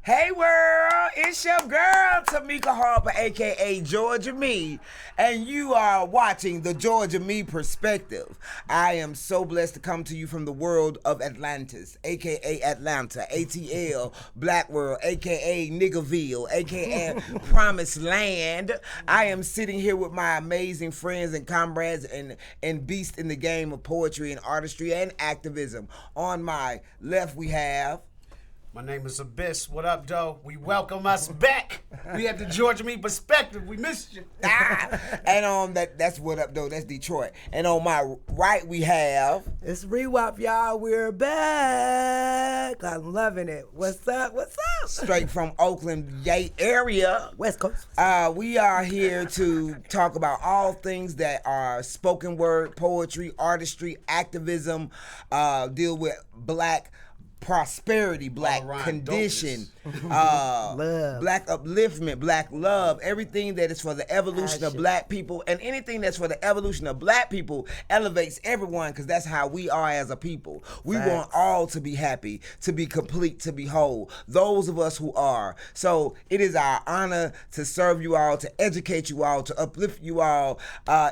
Hey world, it's your girl Tamika Harper, aka Georgia Me, and you are watching the Georgia Me Perspective. I am so blessed to come to you from the world of Atlantis, aka Atlanta, ATL, Black World, aka Niggerville, aka Promised Land. I am sitting here with my amazing friends and comrades and beasts in the game of poetry and artistry and activism. On my left we have... My name is Abyss. What up, Doe? We welcome us back. We at the Georgia Me Perspective. We missed you. And on that's what up, though. That's Detroit. And on my right we have... It's Rewap, y'all. We're back. I'm loving it. What's up? What's up? Straight from Oakland, Yay area. West Coast. We are here to talk about all things that are spoken word, poetry, artistry, activism, deal with black prosperity, black condition, black upliftment, black love, everything that is for the evolution of black people, and anything that's for the evolution of black people elevates everyone, because that's how we are as a people. We want all to be happy, to be complete, to be whole, those of us who are. So it is our honor to serve you all, to educate you all, to uplift you all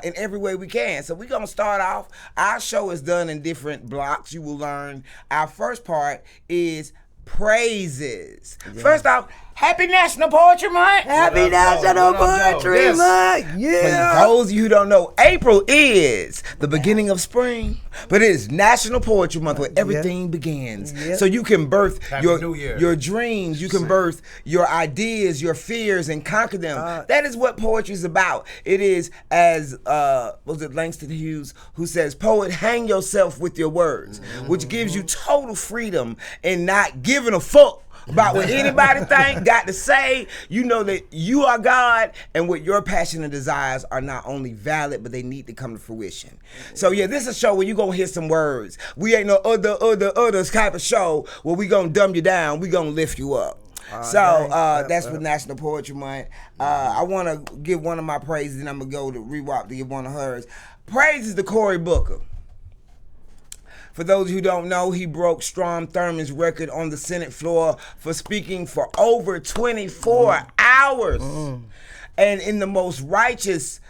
in every way we can. So we're going to start off. Our show is done in different blocks. You will learn. Our first part is praises. Yeah. First off, happy National Poetry Month. Happy National Poetry Month. Yeah. For those of you who don't know, April is the beginning of spring, but it is National Poetry Month where everything begins. So you can birth your dreams, you can birth your ideas, your fears, and conquer them. That is what poetry is about. It is, as was it Langston Hughes who says, "Poet, hang yourself with your words," which gives you total freedom in not giving a fuck about what anybody got to say. You know that you are God, and what your passion and desires are not only valid, but they need to come to fruition. So yeah, this is a show where you gonna hear some words. We ain't no other type of show where we gonna dumb you down. We gonna lift you up. That's with National Poetry Month. I want to give one of my praises, and I'm gonna go to Rewap to give one of hers. Praise is to Cory Booker. For those who don't know, he broke Strom Thurmond's record on the Senate floor for speaking for over 24 hours. And in the most righteous,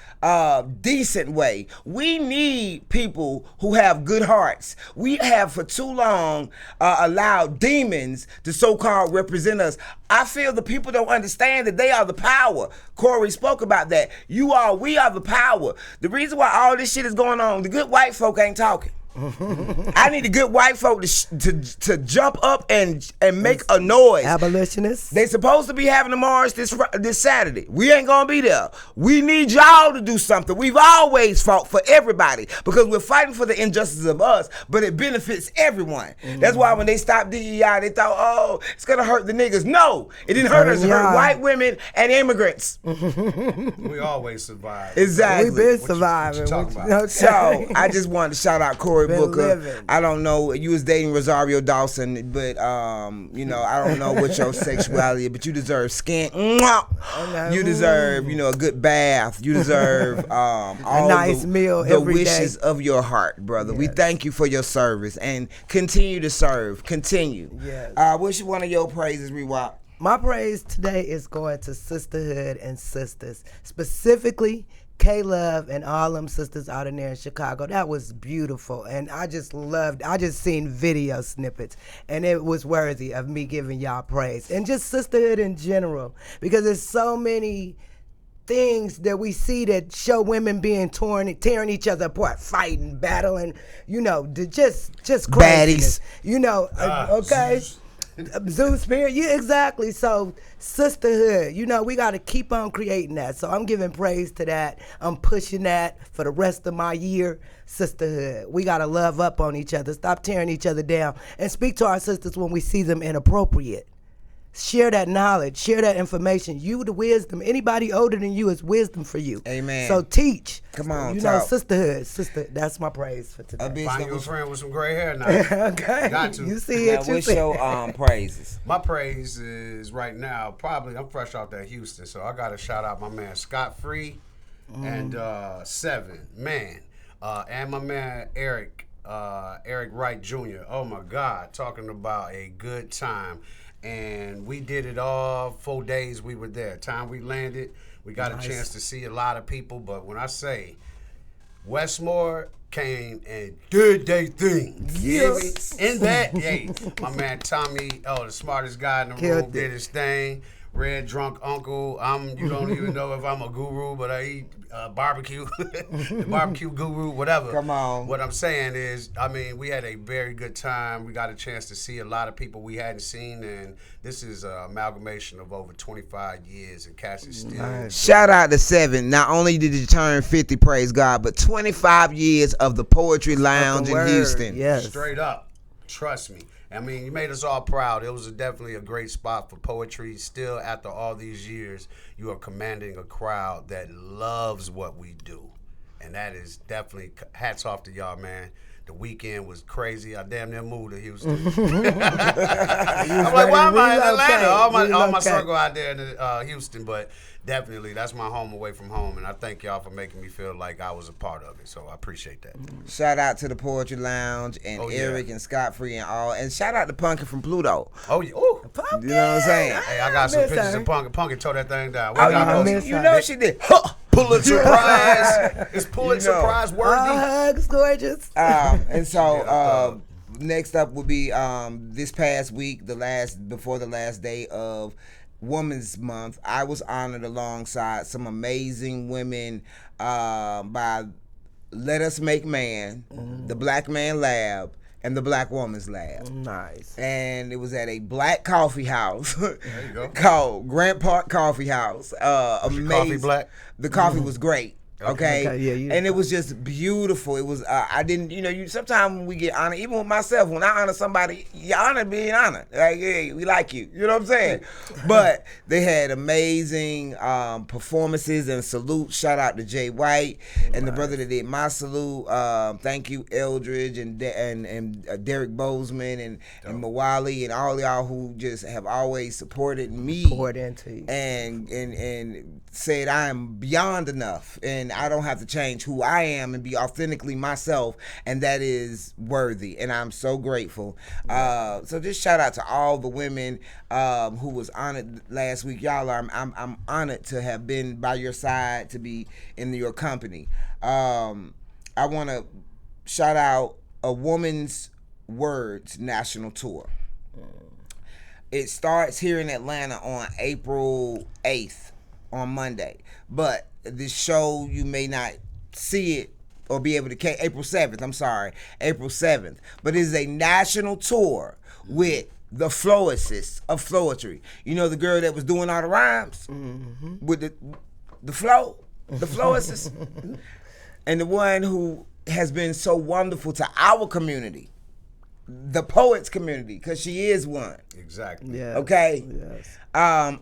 decent way. We need people who have good hearts. We have for too long allowed demons to so-called represent us. I feel the people don't understand that they are the power. Cory spoke about that. We are the power. The reason why all this shit is going on, the good white folk ain't talking. I need the good white folk to jump up and make a noise. Abolitionists. They supposed to be having a march this Saturday. We ain't gonna be there. We need y'all to do something. We've always fought for everybody because we're fighting for the injustice of us, but it benefits everyone. That's why when they stopped DEI, they thought, oh, it's gonna hurt the niggas. No, it didn't hurt us. It hurt white women and immigrants. We always survive. Exactly. We've been surviving. What you talking about? Okay. So I just wanted to shout out Cory Booker. Living. I don't know, you was dating Rosario Dawson, but I don't know what your sexuality is, but you deserve skin. You deserve, a good bath. You deserve all a nice meal the every wishes day. of your heart, brother. Yes. We thank you for your service and continue to serve. Continue. Yes. What's one of your praises, Rewap? My praise today is going to sisterhood and sisters, specifically K-Love and all them sisters out in there in Chicago. That was beautiful, and I just seen video snippets, and it was worthy of me giving y'all praise. And just sisterhood in general, because there's so many things that we see that show women being tearing each other apart, fighting, battling, just craziness. Baddies. Okay? Zeus spirit, yeah, exactly. So sisterhood, we got to keep on creating that. So I'm giving praise to that. I'm pushing that for the rest of my year. Sisterhood, we got to love up on each other, stop tearing each other down, and speak to our sisters when we see them inappropriate. Share that knowledge, share that information. You the wisdom. Anybody older than you is wisdom for you. Amen. So teach. Come on, sisterhood. That's my praise for today. Find you a friend with some gray hair now. Okay. Got to. You see it. What's your praises? My praise is right now, I'm fresh off that Houston, so I got to shout out my man Scott Free and Seven, man. And my man Eric Wright Jr. Oh my God, talking about a good time. and we did it all 4 days we were there. Time we landed, we got a chance to see a lot of people, but when I say Westmore came and did they thing. Yes. In that, hey, my man Tommy, the smartest guy in the room, did his thing. Red Drunk Uncle. You don't even know if I'm a guru, but I eat barbecue, the barbecue guru, whatever. Come on. What I'm saying is, I mean, we had a very good time. We got a chance to see a lot of people we hadn't seen, and this is an amalgamation of over 25 years, and Cass is still. Nice. Shout out to 7. Not only did you turn 50, praise God, but 25 years of the Poetry Lounge in Houston. Yes. Straight up. Trust me. I mean, you made us all proud. It was definitely a great spot for poetry. Still, after all these years, you are commanding a crowd that loves what we do. And that is definitely hats off to y'all, man. The weekend was crazy. I damn near moved to Houston. I'm like, why am I in Atlanta? All my circle out there in Houston, but definitely that's my home away from home, and I thank y'all for making me feel like I was a part of it, so I appreciate that. Shout out to the Poetry Lounge and Eric and Scott Free and all, and shout out to Punkin from Pluto. Oh yeah, ooh. You know what I'm saying? Hey, I got some pictures of Punkin. Punkin tore that thing down. You know she did. Pulitzer Prize. It's Pulitzer Prize worthy. Hugs, gorgeous. And so next up will be this past week, before the last day of Women's Month. I was honored alongside some amazing women by Let Us Make Man, the Black Man Lab, and the Black Woman's Lab. Nice. And it was at a black coffee house there you go. called Grant Park Coffee House. Amazing. Coffee black? The coffee was great. Okay. Yeah, and it was just beautiful. It was I didn't, you sometimes when we get honored, even with myself, when I honor somebody, you honor being honored. Like, hey, we like you. You know what I'm saying? But they had amazing performances and salutes. Shout out to Jay White and the brother that did my salute. Thank you, Eldridge and Derek Bozeman and Mawali and all y'all who just have always supported me. Poured into you. And said I am beyond enough and I don't have to change who I am and be authentically myself, and that is worthy, and I'm so grateful. So just shout out to all the women who was honored last week. Y'all are, I'm honored to have been by your side, to be in your company. I want to shout out a Woman's Words National Tour. It starts here in Atlanta on April 8th. On Monday, but this show you may not see it or be able to April 7th, but it is a national tour with the flowicists of Flowetry. You know the girl that was doing all the rhymes with the flowicist, and the one who has been so wonderful to our community, the poets community, because she is one. Exactly. Yeah. Okay. Yes.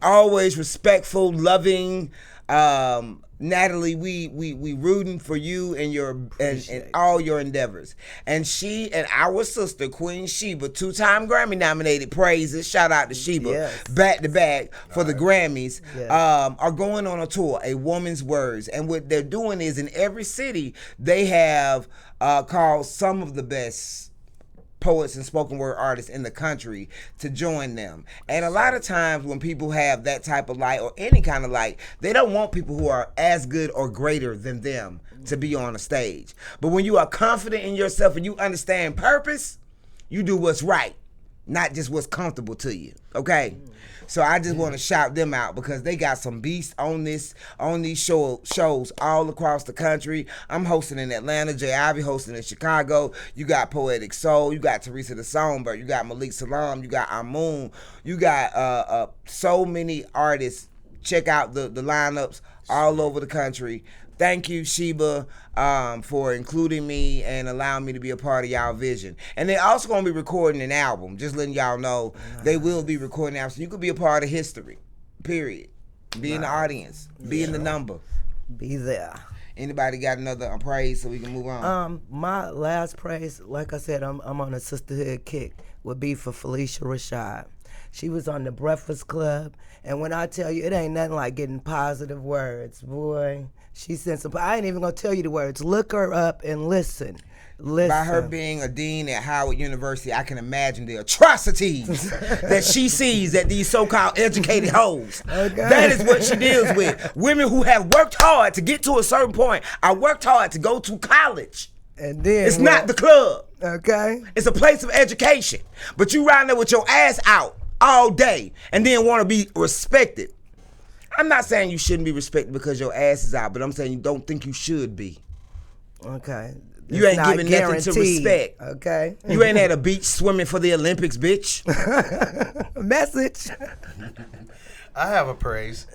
Always respectful, loving. Natalie, we rooting for you and your and all your endeavors. And she and our sister Queen Sheba, 2-time Grammy nominated, praises. Shout out to Sheba, back to back for the Grammys. Are going on a tour, a Woman's Words, and what they're doing is in every city they have called some of the best poets and spoken word artists in the country to join them. And a lot of times when people have that type of light or any kind of light, they don't want people who are as good or greater than them to be on a stage. But when you are confident in yourself and you understand purpose, you do what's right, not just what's comfortable to you. Okay? So I just want to shout them out because they got some beasts on these shows all across the country. I'm hosting in Atlanta, Jay Ivy hosting in Chicago. You got Poetic Soul, you got Teresa the Songbird, you got Malik Salam, you got Amun, you got so many artists. Check out the lineups all over the country. Thank you, Sheba, for including me and allowing me to be a part of y'all vision. And they're also going to be recording an album. Just letting y'all know they will be recording an album. So you could be a part of history, period. Be in the audience. Be in the number. Be there. Anybody got another praise so we can move on? My last praise, like I said, I'm on a sisterhood kick, would be for Felicia Rashad. She was on the Breakfast Club. And when I tell you, it ain't nothing like getting positive words, boy. She sent some. I ain't even gonna tell you the words. Look her up and listen. By her being a dean at Howard University, I can imagine the atrocities that she sees at these so-called educated hoes. Okay. That is what she deals with. Women who have worked hard to get to a certain point. I worked hard to go to college. And then it's not the club. Okay. It's a place of education. But you riding there with your ass out all day and then want to be respected. I'm not saying you shouldn't be respected because your ass is out, but I'm saying you don't think you should be. Okay. You ain't giving nothing to respect. Okay. You ain't at a beach swimming for the Olympics, bitch. Message. I have a praise.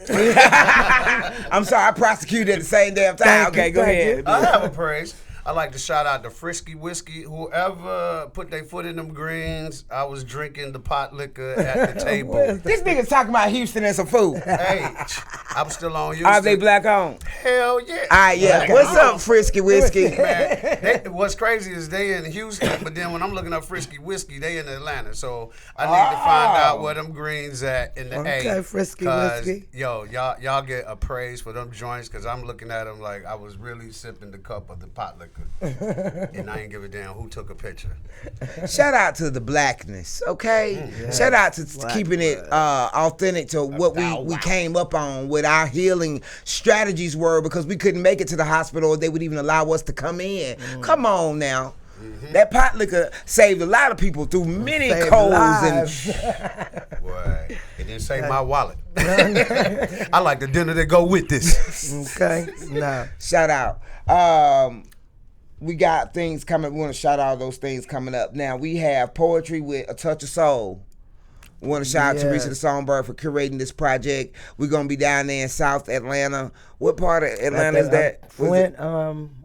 I'm sorry, I prosecuted at the same damn time. Okay, go ahead. I have a praise. I like to shout out to Frisky Whiskey. Whoever put their foot in them greens, I was drinking the pot liquor at the table. This nigga's talking about Houston and some food. Hey, I'm still on Houston. Are they black owned? Hell yeah. All right, yeah. What's up, Frisky Whiskey? Man, what's crazy is they in Houston, but then when I'm looking up Frisky Whiskey, they in Atlanta. So I need to find out where them greens at in the A. Okay, Frisky Whiskey. Yo, y'all get a praise for them joints because I'm looking at them like I was really sipping the cup of the pot liquor. And I ain't give a damn who took a picture. Shout out to the blackness, okay? Yes. Shout out to keeping it authentic to what we came up on, what our healing strategies were, because we couldn't make it to the hospital or they would even allow us to come in. Come on now. That pot liquor saved a lot of people through many colds and boy, it didn't save my wallet. I like the dinner that go with this. Okay. No. Shout out. We got things coming. We want to shout out those things coming up. Now, we have Poetry with a Touch of Soul. We want to shout out Teresa the Songbird for curating this project. We're going to be down there in South Atlanta. What part of Atlanta is that? Flint,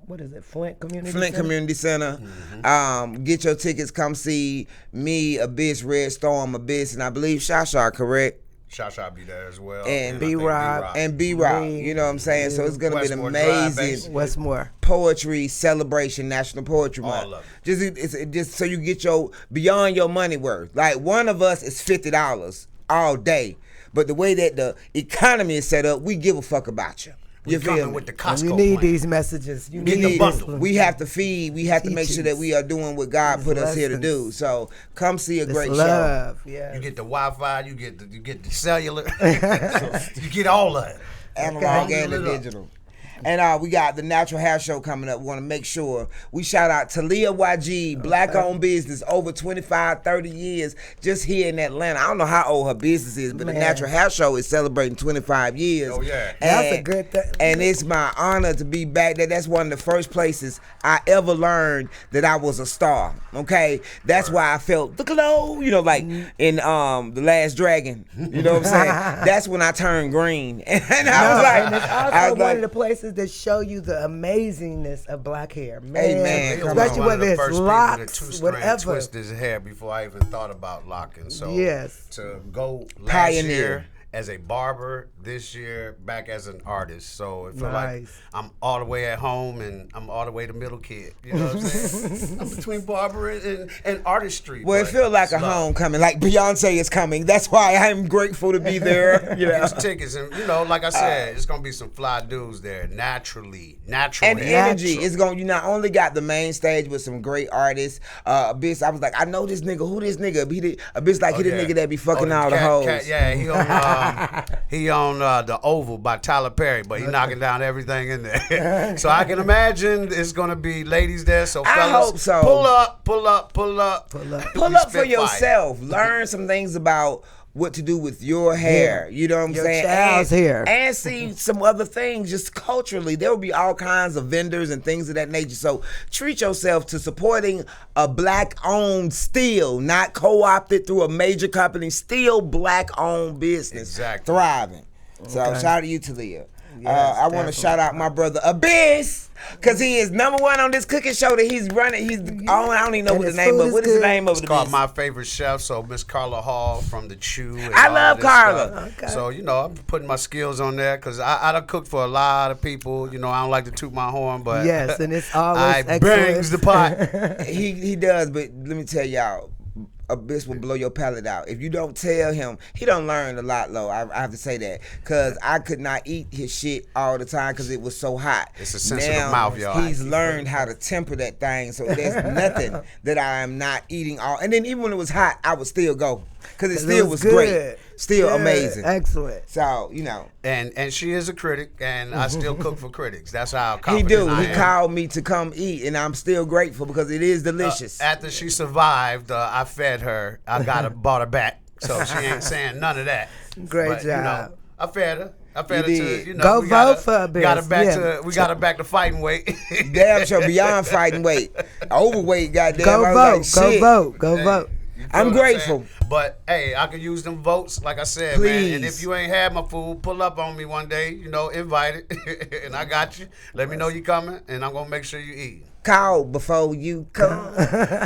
what is it? Flint Community Center? Flint Community Center. Get your tickets. Come see me, Abyss, Red Storm, Abyss, and I believe Shasha, correct? Shasha be there as well. And B-Rob. And B-Rob. You know what I'm saying? So it's going to be an amazing Westmore poetry celebration, National Poetry Month. All of it. Just so you get your beyond your money worth. Like one of us is $50 all day. But the way that the economy is set up, we give a fuck about you. You coming with the Costco You need these messages. You need the bundle. We have to feed. We have to make sure that we are doing what God put us here to do. So come see a great show. Yeah. You get the Wi-Fi. You get the cellular. You get all of it. Analog and the digital. And we got the Natural Hair Show coming up. We want to make sure we shout out Talia YG, black-owned business, over 25, 30 years, just here in Atlanta. I don't know how old her business is, but the Natural Hair Show is celebrating 25 years. Oh, yeah. That's a good thing. And it's my honor to be back there. That's one of the first places I ever learned that I was a star, okay? That's why I felt the glow, you know, like in The Last Dragon. You know what I'm saying? That's when I turned green. And I was like... And it's also one of the places that show you the amazingness of black hair, man. Amen. Especially whether it's locks, whatever. Twist his hair before I even thought about locking. So to go last year as a barber, this year back as an artist. So it felt like I'm all the way at home and I'm all the way the middle kid. You know what I'm saying? I'm between barber and artistry. Well, it feels like a homecoming. Like Beyonce is coming. That's why I'm grateful to be there. You know? Get tickets and like I said, it's gonna be some fly dudes there. Natural and energy. It's gonna. You not only got the main stage with some great artists. Abyss, I was like, I know this nigga. Who this nigga? Abyss like he the nigga that be fucking all the hoes. He on the Oval by Tyler Perry, but he knocking down everything in there. So I can imagine it's gonna be ladies there. So fellas, I hope so. Pull up for yourself. Learn some things about what to do with your hair. You know what I'm saying? Child's hair. And see some other things just culturally. There will be all kinds of vendors and things of that nature. So treat yourself to supporting a black-owned still, not co-opted through a major company, still black-owned business. Exactly. Thriving. So shout out to you, Talia. I want to shout out my brother Abyss, because he is #1 on this cooking show that he's running. He's on. I don't even know what the name of. What is the name of it? It's called My Favorite Chef. So Miss Carla Hall from the Chew. I love Carla. Okay. So I'm putting my skills on there because I done cooked for a lot of people. I don't like to toot my horn, but yes, and it's always I bangs the pot. He does, but let me tell y'all. Abyss will blow your palate out. If you don't tell him, he don't learn a lot, low. I have to say that, because I could not eat his shit all the time because it was so hot. It's a sensitive mouth, y'all. He's learned how to temper that thing, so there's nothing that I am not eating all. And then even when it was hot, I would still go because it still was great, still amazing, excellent. So and she is a critic, and I still cook for critics. That's how he do. I He am. called me to come eat, and I'm still grateful because it is delicious. After she survived, I fed her. I bought her back, so she ain't saying none of that. Great job. I fed her. I fed her to, go vote for Abyss. Got her back to fighting weight. Damn sure beyond fighting weight. Overweight, goddamn. Go vote. I'm grateful. But hey, I could use them votes, like I said, Please. man. And if you ain't had my food, pull up on me one day. Invite it, and I got you. Let me know you coming, and I'm gonna make sure you eat. Call before you come.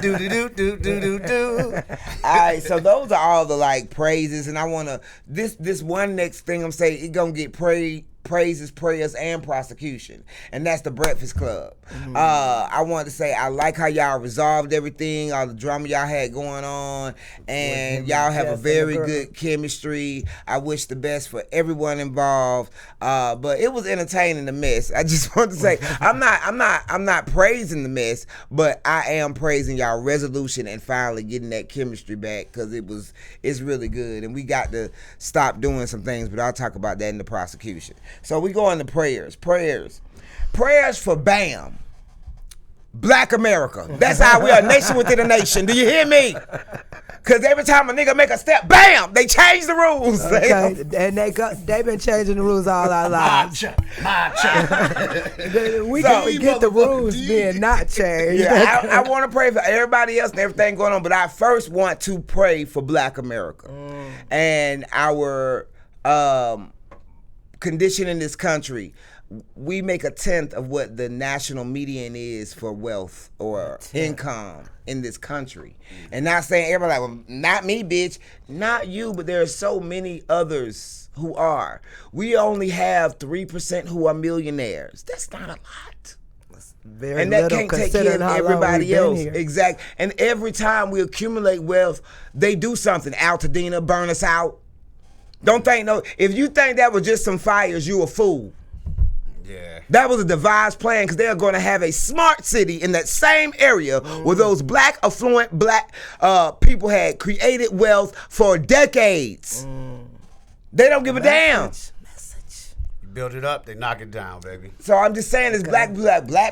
do. All right, so those are all the praises, and I wanna this one next thing I'm saying, it gonna get praises, prayers, and prosecution, and that's the Breakfast Club. I wanted to say I like how y'all resolved everything, all the drama y'all had going on, and y'all have a very good chemistry. I wish the best for everyone involved, but it was entertaining, the mess. I just want to say I'm not praising the mess, but I am praising y'all resolution and finally getting that chemistry back, because it's really good, and we got to stop doing some things, but I'll talk about that in the prosecution. So we go into prayers for BAM, Black America. That's how we are, a nation within a nation. Do you hear me? Because every time a nigga make a step, bam, they change the rules. Okay. And they been changing the rules all our lives. We can forget the rules being not changed. Yeah, I want to pray for everybody else and everything going on, but I first want to pray for Black America and our condition in this country. We make 1/10 of what the national median is for wealth or income in this country. And not saying everybody well, not me, bitch, not you, but there are so many others who are. We only have 3% who are millionaires. That's not a lot. Very and that can't take care of everybody else. Exactly. And every time we accumulate wealth, they do something. Altadena burn us out. Don't think if you think that was just some fires, you a fool. Yeah. That was a devised plan, because they're going to have a smart city in that same area where those black, affluent black people had created wealth for decades. They don't give a damn. You build it up, they knock it down, baby. So I'm just saying, as black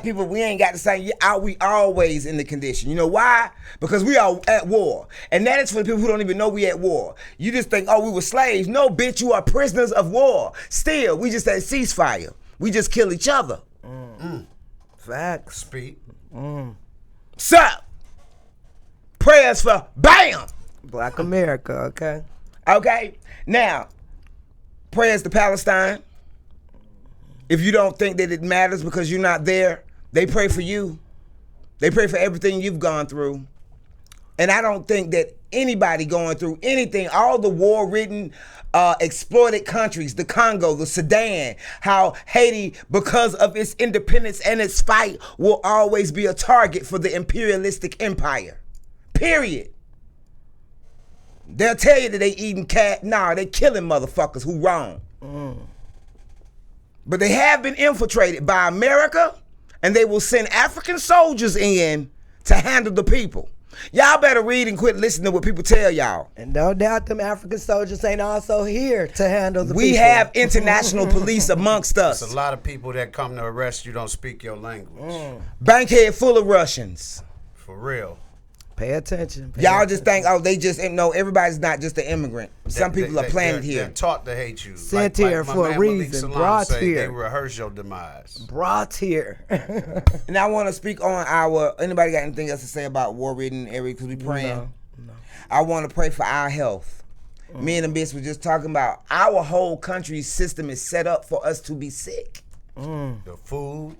people, we ain't got the same. We always in the condition. You know why? Because we are at war. And that is for the people who don't even know we at war. You just think, we were slaves. No, bitch, you are prisoners of war. Still, we just had ceasefire. We just kill each other. Facts. Speak. So, prayers for BAM! Black America, okay? Okay? Now, prayers to Palestine. If you don't think that it matters because you're not there, they pray for you. They pray for everything you've gone through. And I don't think that anybody going through anything, all the war-ridden, exploited countries, the Congo, the Sudan, how Haiti, because of its independence and its fight, will always be a target for the imperialistic empire. Period. They'll tell you that they eating cat. Nah, they killing motherfuckers who wrong. But they have been infiltrated by America, and they will send African soldiers in to handle the people. Y'all better read and quit listening to what people tell y'all. And no doubt them African soldiers ain't also here to handle the people. We have international police amongst us. There's a lot of people that come to arrest you don't speak your language. Bankhead full of Russians. For real. Pay attention. Y'all just think, they just, no, everybody's not just an immigrant. Some people are planted here. They're taught to hate you. Sent here for a reason. Brought here. They rehearse your demise. Brought here. And I want to speak on anybody got anything else to say about war-ridden area, because we praying? No. I want to pray for our health. Me and the bitch were just talking about our whole country's system is set up for us to be sick. The food,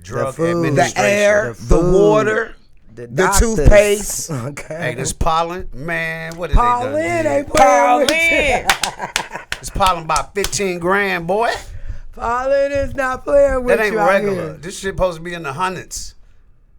drug administration, the air, the water, the toothpaste. Okay. Hey, this pollen, man, what is Pollen, they done? Pollen. It's pollen about 15 grand, boy. Pollen is not playing with That ain't you out regular. here. This shit supposed to be in the hundreds.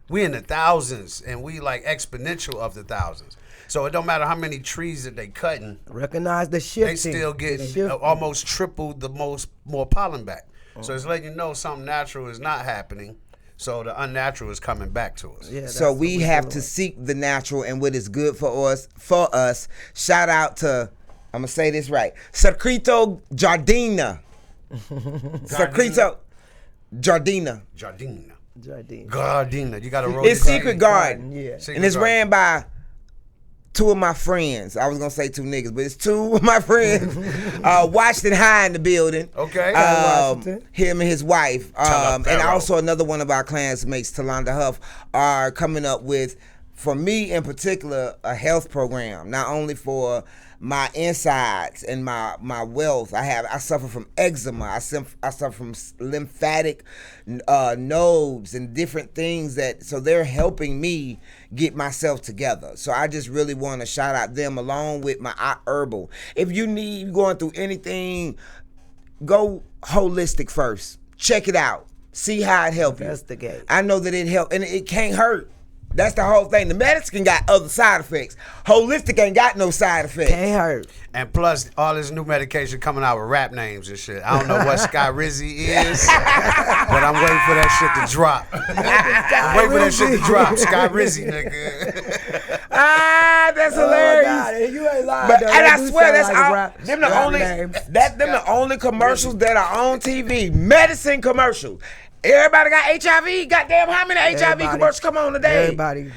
We in the thousands, and we like exponential of the thousands. So it don't matter how many trees that they cutting. Recognize the shifting. They still get almost triple the more pollen back. So it's letting you know something natural is not happening. So the unnatural is coming back to us. Yeah, so we have to seek the natural and what is good for us. Shout out to, I'm gonna say this right, Secreto Jardina. Secreto Jardina. Gardena. You gotta roll. It's Secret Garden. Yeah. And it's ran by 2 of my friends. I was gonna say 2 niggas, but it's 2 of my friends. Washington High in the building. Okay. Him and his wife. And also another one of our classmates, Talonda Huff, are coming up with, for me in particular, a health program. Not only for my insides and my wealth. I suffer from eczema. I suffer from lymphatic nodes and different things so they're helping me get myself together. So I just really want to shout out them along with my herbal. If you going through anything, go holistic first. Check it out. See how it helps you. Investigate. I know that it helps, and it can't hurt. That's the whole thing. The medicine got other side effects. Holistic ain't got no side effects. Can't hurt. And plus, all this new medication coming out with rap names and shit. I don't know what Sky Rizzy is, but I'm waiting for that shit to drop. I'm waiting for that shit to drop. Sky Rizzy, nigga. That's hilarious. God, you ain't lying. But, though. and I swear, that's like them the only commercials that are on TV. Medicine commercials. Everybody got HIV. Goddamn, how many HIV commercials come on today? Everybody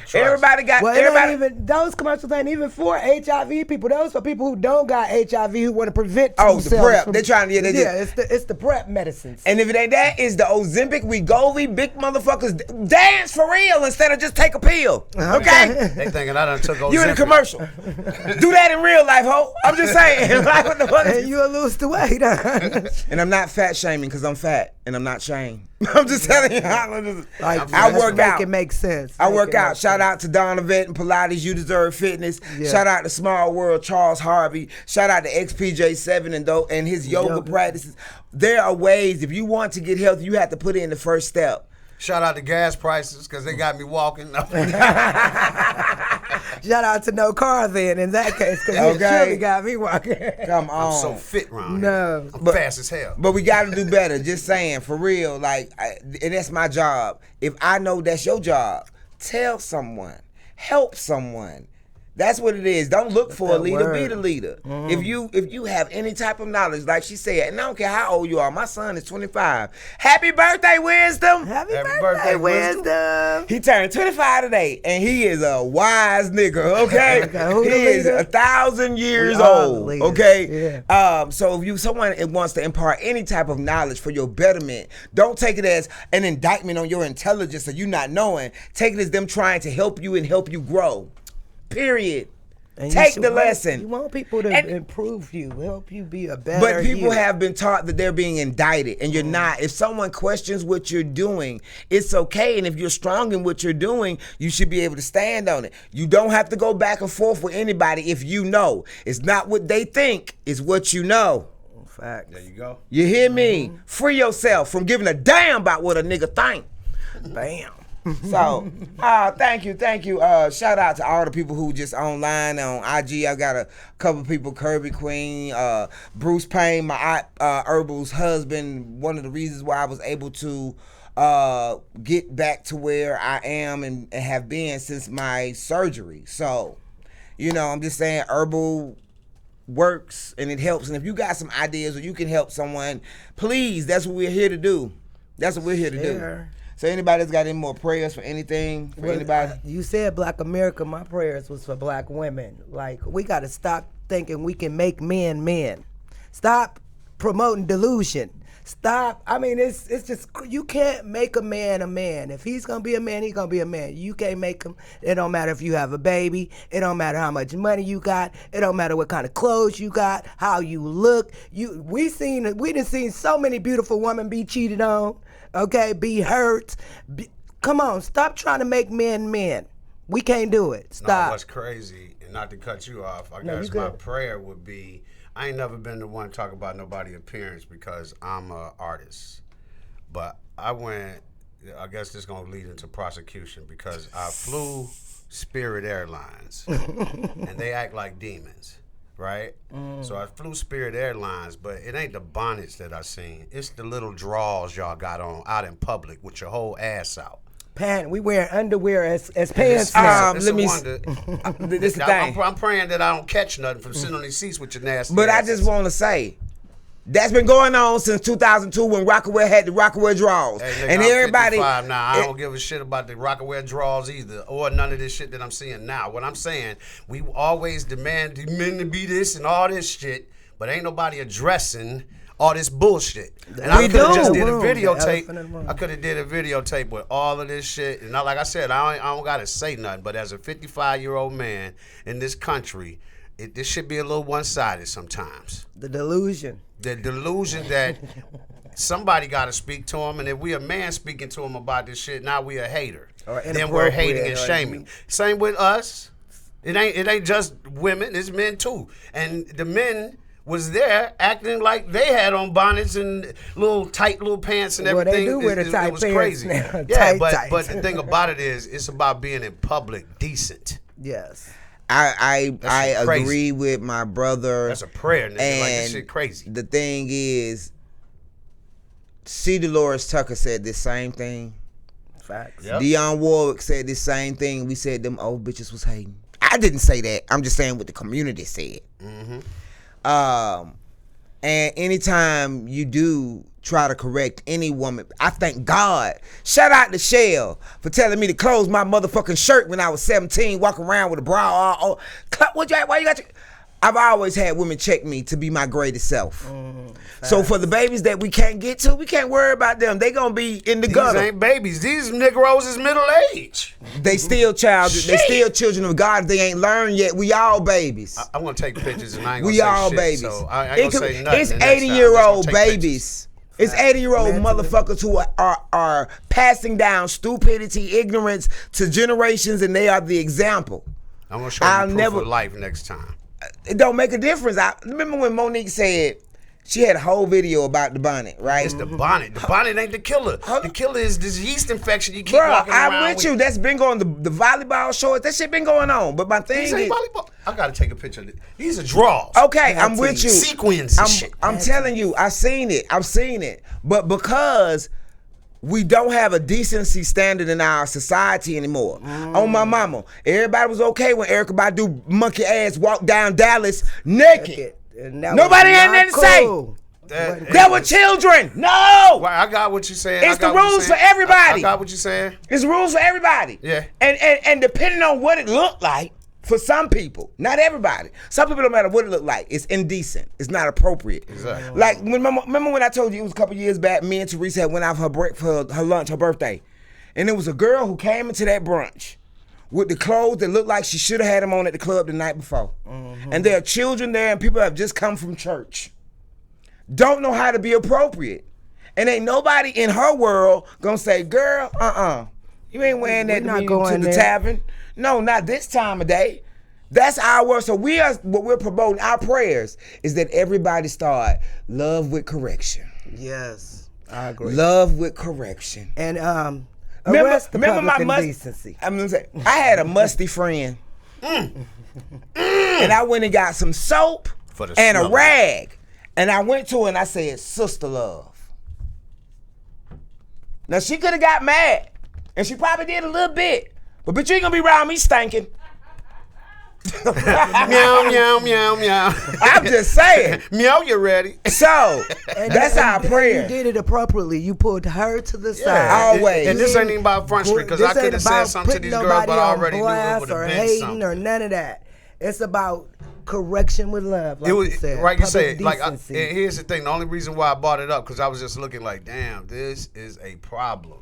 got. Well, everybody. Even, those commercials ain't even for HIV people. Those for people who don't got HIV who want to prevent. The PrEP. They're trying to. It's the PrEP medicines. And if it ain't that, it's the Ozempic, Wegovy, big motherfuckers dance for real instead of just take a pill. Okay. They thinking I done took Ozempic. You in a commercial. Do that in real life, ho. I'm just saying. Like, what the fuck? And you'll lose the weight. And I'm not fat shaming because I'm fat and I'm not shamed. I'm just telling you. I work out. Make it make sense. I work out. Shout out to Donna Vet and Pilates. You Deserve Fitness. Yeah. Shout out to Small World, Charles Harvey. Shout out to XPJ7 and his yoga practices. There are ways. If you want to get healthy, you have to put in the first step. Shout out to gas prices because they got me walking. Shout out to no car then in that case because you surely got me walking. Come on. I'm so fit around here. I'm fast as hell. But we got to do better. Just saying, for real. And that's my job. If I know that's your job, tell someone. Help someone. That's what it is. Don't look for a leader, be the leader. Mm-hmm. If you have any type of knowledge, like she said, and I don't care how old you are, my son is 25. Happy birthday, Wisdom! Happy birthday, Wisdom! He turned 25 today, and he is a wise nigga, okay? He is 1,000 years old, okay? Yeah. So if someone wants to impart any type of knowledge for your betterment, don't take it as an indictment on your intelligence or you not knowing. Take it as them trying to help you and help you grow. Period. And take the lesson. You want people to improve you, help you be a better But people have been taught that they're being indicted, and you're not. If someone questions what you're doing, it's okay. And if you're strong in what you're doing, you should be able to stand on it. You don't have to go back and forth with anybody if you know. It's not what they think, it's what you know. Fact. There you go. You hear me? Mm-hmm. Free yourself from giving a damn about what a nigga think. Bam. So, thank you. Shout out to all the people who just online on IG. I got a couple people, Kirby Queen, Bruce Payne, my herbal's husband. One of the reasons why I was able to get back to where I am and have been since my surgery. So, I'm just saying herbal works and it helps. And if you got some ideas or you can help someone, please, that's what we're here to do. Do. So anybody that's got any more prayers for anything, for anybody? You said Black America, my prayers was for Black women. Like, we got to stop thinking we can make men. Stop promoting delusion. Stop. I mean, it's just, you can't make a man a man. If he's going to be a man, he's going to be a man. You can't make him. It don't matter if you have a baby. It don't matter how much money you got. It don't matter what kind of clothes you got, how you look. We done seen so many beautiful women be cheated on. Okay, be hurt. Come on, stop trying to make men. We can't do it. Stop. No, what's crazy, and not to cut you off, I guess my prayer would be, I ain't never been the one to talk about nobody's appearance because I'm an artist. But I went I guess this is gonna lead into prosecution because I flew Spirit Airlines, and they act like demons, right? So I flew Spirit Airlines, but it ain't the bonnets that I seen. It's the little drawers y'all got on out in public with your whole ass out. We wear underwear as pants now. Let me. This the thing. I'm praying that I don't catch nothing from sitting on these seats with your nasty. But asses. I just want to say. That's been going on since 2002 when Rockaway had the Rockaway draws. Hey, nigga, and I'm everybody. 55 now. I don't give a shit about the Rockaway draws either, or none of this shit that I'm seeing now. What I'm saying, we always demand the men to be this and all this shit, but ain't nobody addressing all this bullshit. And I could have just did a videotape. I could have did a videotape with all of this shit. And like I said, I don't gotta say nothing. But as a 55-year-old man in this country, this should be a little one-sided sometimes. The delusion that somebody got to speak to him, and if we a man speaking to him about this shit, now we a hater. Then we're hating and shaming. Same with us. It ain't just women, it's men too. And the men was there acting like they had on bonnets and tight little pants and everything. They do wear the tight it was pants crazy. now. Yeah, but the thing about it is, it's about being in public decent. Yes. I agree with my brother. That's a prayer, nigga. And like, this shit crazy. The thing is, C. Dolores Tucker said this same thing. Facts. Yep. Dionne Warwick said this same thing. We said them old bitches was hating. I didn't say that. I'm just saying what the community said. And anytime you do try to correct any woman, I thank God. Shout out to Shell for telling me to close my motherfucking shirt when I was 17, walking around with a bra. Why you got your... I've always had women check me to be my greatest self. So for the babies that we can't get to, we can't worry about them. They gonna be in the gutter. These ain't babies. These Negroes is middle age. They still they still children of God. If they ain't learned yet, we all babies. I'm gonna take pictures and I ain't gonna we say all shit, babies. So I ain't gonna say nothing. It's 80-year-old babies. It's 80-year-old motherfuckers who are passing down stupidity, ignorance to generations, and they are the example. I'm gonna show you proof of life next time. It don't make a difference. I remember when Monique said she had a whole video about the bonnet, right? It's the bonnet. The bonnet ain't the killer. The killer is this yeast infection you keep walking around I'm with you. That's been going, the volleyball shorts, that shit been going on. But my thing is, volleyball. I gotta take a picture of it. These are draws. Okay, I'm with you. Sequins and shit. I'm telling you, I've seen it. But because we don't have a decency standard in our society anymore. On my mama, everybody was okay when Erykah Badu monkey ass walked down Dallas naked. Nobody had nothing to say. There were children. No. Well, I got what you're saying. It's the rules for everybody. I got what you're saying. It's rules for everybody. Yeah. And depending on what it looked like, for some people, not everybody. Some people, don't matter what it looked like. It's indecent. It's not appropriate. Exactly. Like, remember when I told you it was a couple years back, me and Teresa had went out for her lunch, her birthday. And there was a girl who came into that brunch with the clothes that looked like she should have had them on at the club the night before. And there are children there and people have just come from church. Don't know how to be appropriate. And ain't nobody in her world gonna say, girl, you ain't wearing that to the tavern. No, not this time of day. That's our word. So what we're promoting, our prayers, is that everybody start love with correction. Yes, I agree. Love with correction. And remember my decency. I'm gonna say, I had a musty friend, and I went and got some soap and a rag, and I went to her and I said, "Sister love." Now she could have got mad, and she probably did a little bit. But bitch, you ain't gonna be around me stinking. Meow, meow, meow, meow. I'm just saying. Meow, you ready? So, that's our prayer. You did it appropriately. You pulled her to the side. Always. And this ain't even about Front Street, because I could have said something to these girls, but I already knew it would have been something. Or none of that. It's about correction with love, like it was, you said. Right, you said. Like, here's the thing. The only reason why I brought it up, because I was just looking like, damn, this is a problem.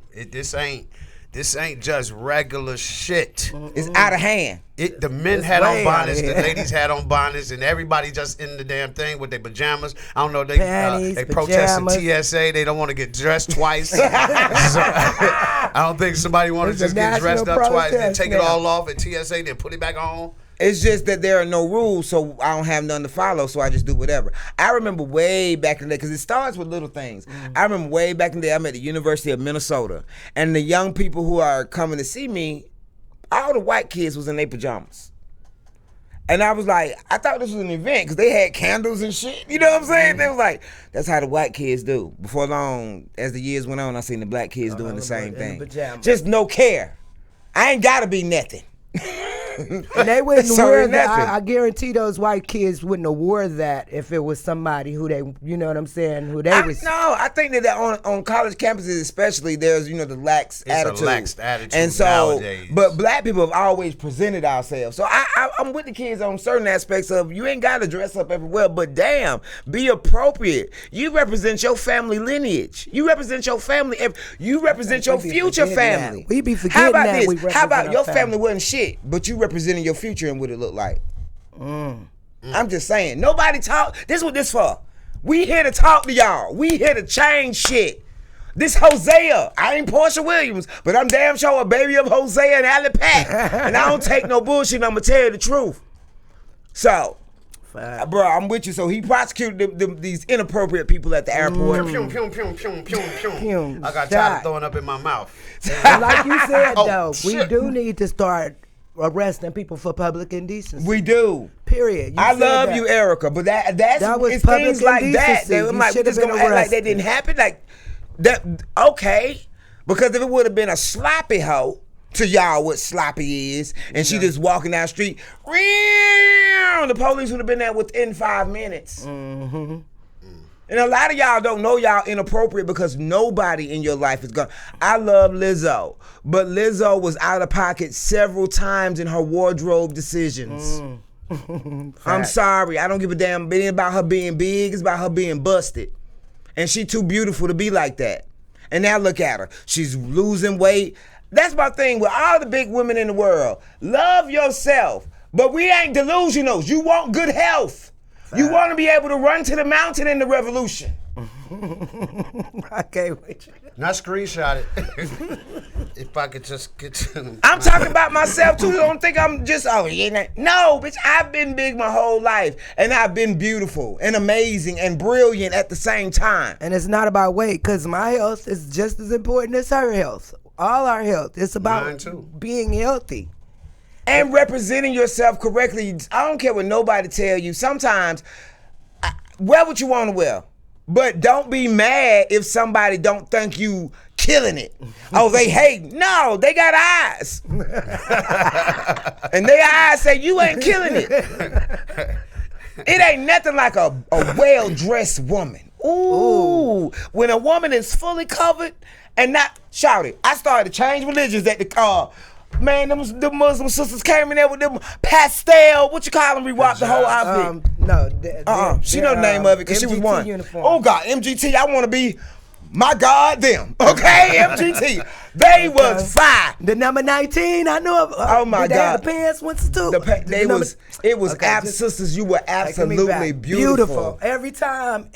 This ain't just regular shit. It's out of hand. The men had on bonnets, the ladies had on bonnets, and everybody just in the damn thing with their pajamas. I don't know, they protesting TSA. They don't want to get dressed twice. So, I don't think somebody want to just get dressed up twice and take it all off at TSA, then put it back on. It's just that there are no rules, so I don't have none to follow, so I just do whatever. I remember way back in the day, because it starts with little things. I remember way back in the day, I'm at the University of Minnesota, and the young people who are coming to see me, all the white kids was in their pajamas. And I was like, I thought this was an event because they had candles and shit. You know what I'm saying? They was like, that's how the white kids do. Before long, as the years went on, I seen the black kids doing the same thing. Just no care. I ain't gotta be nothing. And they wouldn't wear that. I guarantee those white kids wouldn't have wore that if it was somebody who they, you know what I'm saying, who they was. No, I think that on college campuses especially, there's, the lax attitude. It's a lax attitude and so, nowadays. But black people have always presented ourselves. So I'm with the kids on certain aspects of, you ain't got to dress up everywhere, but damn, be appropriate. You represent your family lineage. You represent your family. You represent your future family. We be forgetting How about that. this? How about your family wasn't shit, but you representing your future and what it look like? I'm just saying. Nobody talk. This is what this for. We here to talk to y'all. We here to change shit. This Hosea, I ain't Portia Williams, but I'm damn sure a baby of Hosea and Allie Pack. And I don't take no bullshit. I'm gonna tell you the truth. So, bro, I'm with you. So he prosecuted these inappropriate people at the airport. I got tired of throwing up in my mouth. Like you said, though, we do need to start arresting people for public indecency. We do. Period. I love you, Erica, but that was things like that. I'm like, we just gonna act like that didn't happen. Like that, okay? Because if it would have been a sloppy hoe to y'all, what sloppy is, and she just walking down the street, the police would have been there within 5 minutes. And a lot of y'all don't know y'all inappropriate because nobody in your life is gonna. I love Lizzo, but Lizzo was out of pocket several times in her wardrobe decisions. I'm sorry, I don't give a damn. It ain't about her being big, it's about her being busted. And she too beautiful to be like that. And now look at her. She's losing weight. That's my thing with all the big women in the world. Love yourself, but we ain't delusionals. You want good health. You want to be able to run to the mountain in the revolution. I can't wait. Not screenshot it. If I could just get to I'm talking about myself too. Don't think I'm just, no, bitch, I've been big my whole life. And I've been beautiful and amazing and brilliant at the same time. And it's not about weight, because my health is just as important as her health. All our health. It's about being healthy. And representing yourself correctly. I don't care what nobody tell you. Sometimes, wear what you want to wear. But don't be mad if somebody don't think you killing it. Oh, they hate. No, they got eyes. And their eyes say you ain't killing it. It ain't nothing like a well-dressed woman. Ooh. When a woman is fully covered and not, shout it. I started to change religions at the car. Man, them Muslim sisters came in there with them pastel, what you call them, rewalked the whole outfit. No. She know the name of it because she was one. Uniform. Oh God, MGT, I want to be, my God, them. Okay, MGT. They was fire. The number 19, I know of. Oh my God. The pants went to sisters, you were absolutely beautiful. Every time,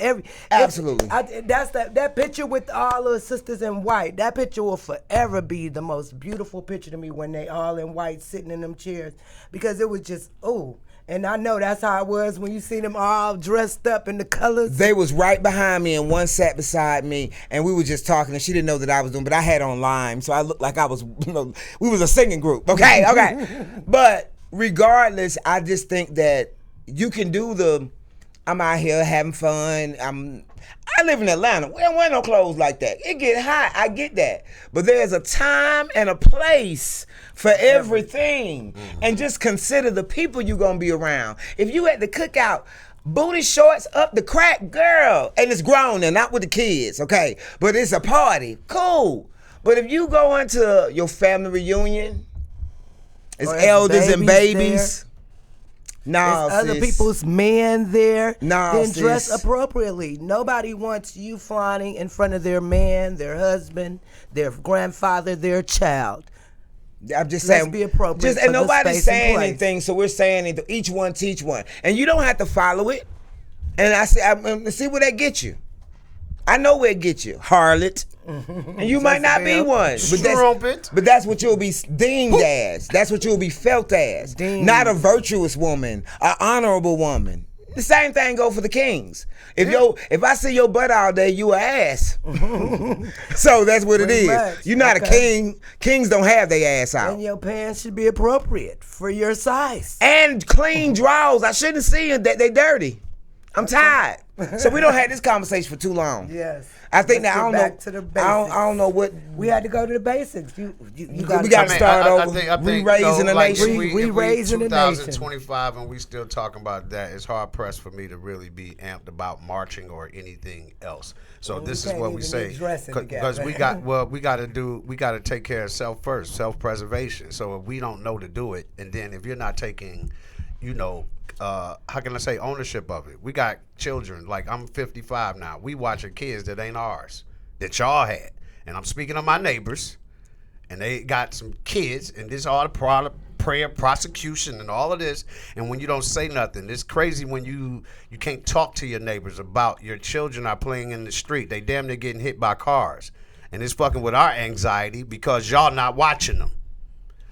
absolutely. That's that picture with all the sisters in white. That picture will forever be the most beautiful picture to me when they all in white sitting in them chairs, because it was just, and I know that's how it was when you see them all dressed up in the colors. They was right behind me and one sat beside me and we were just talking and she didn't know that I was doing, but I had on lime, so I looked like I was, we was a singing group. Okay. But regardless, I just think that you can do I'm out here having fun. I live in Atlanta. We don't wear no clothes like that. It get hot. I get that. But there's a time and a place for everything. And just consider the people you're going to be around. If you at the cookout, booty shorts up the crack, girl, and it's grown and not with the kids, okay? But it's a party. Cool. But if you go into your family reunion, it's elders and babies. No, there's other people's men there. No, then dress appropriately. Nobody wants you fawning in front of their man, their husband, their grandfather, their child. I'm just saying, be appropriate. And nobody's saying anything, so we're saying it. Each one teach one, and you don't have to follow it. And I see where that gets you. I know where it gets you, harlot. And you might not be one. But that's what you'll be deemed as. That's what you'll be felt as. Not a virtuous woman, an honorable woman. The same thing go for the kings. If I see your butt all day, you an ass. So that's what it is. You're not a king. Kings don't have their ass out. And your pants should be appropriate for your size. And clean drawers. I shouldn't see them that they dirty. I'm tired. So we don't have this conversation for too long. Yes. I think that I don't know what we had to go to the basics. We got to start over. Re-raising the nation. Re-raising the nation. 2025, and we still talking about that. It's hard pressed for me to really be amped about marching or anything else. So this is what we say, because we got to take care of self first, self-preservation. So if we don't know to do it, and then if you're not taking, how can I say, ownership of it? We got children, like I'm 55 now. We watching kids that ain't ours, that y'all had. And I'm speaking of my neighbors, and they got some kids, and this all the prayer, prosecution, and all of this. And when you don't say nothing, it's crazy when you can't talk to your neighbors about your children are playing in the street. They damn near getting hit by cars. And it's fucking with our anxiety because y'all not watching them.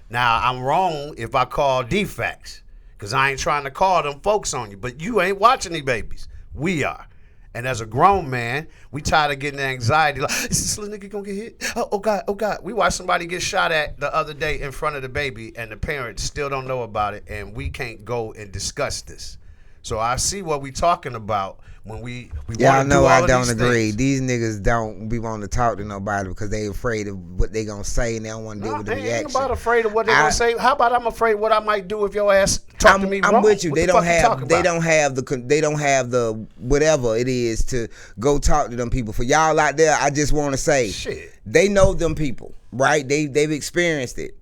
Now, I'm wrong if I call defects, because I ain't trying to call them folks on you, but you ain't watching these babies. We are. And as a grown man, we tired of getting the anxiety. Like, is this little nigga gonna get hit? Oh God, oh God. We watched somebody get shot at the other day in front of the baby, and the parents still don't know about it, and we can't go and discuss this. So I see what we talking about when we y'all know I don't agree. Things. These niggas don't be wanting to talk to nobody because they afraid of what they gonna say and they don't want to deal with the reaction. Ain't about afraid of what they gonna say. How about I'm afraid what I might do if your ass talk to me wrong? I'm with you. They don't have the whatever it is to go talk to them people. For y'all out there, I just want to say, shit. They know them people, right? They've experienced it.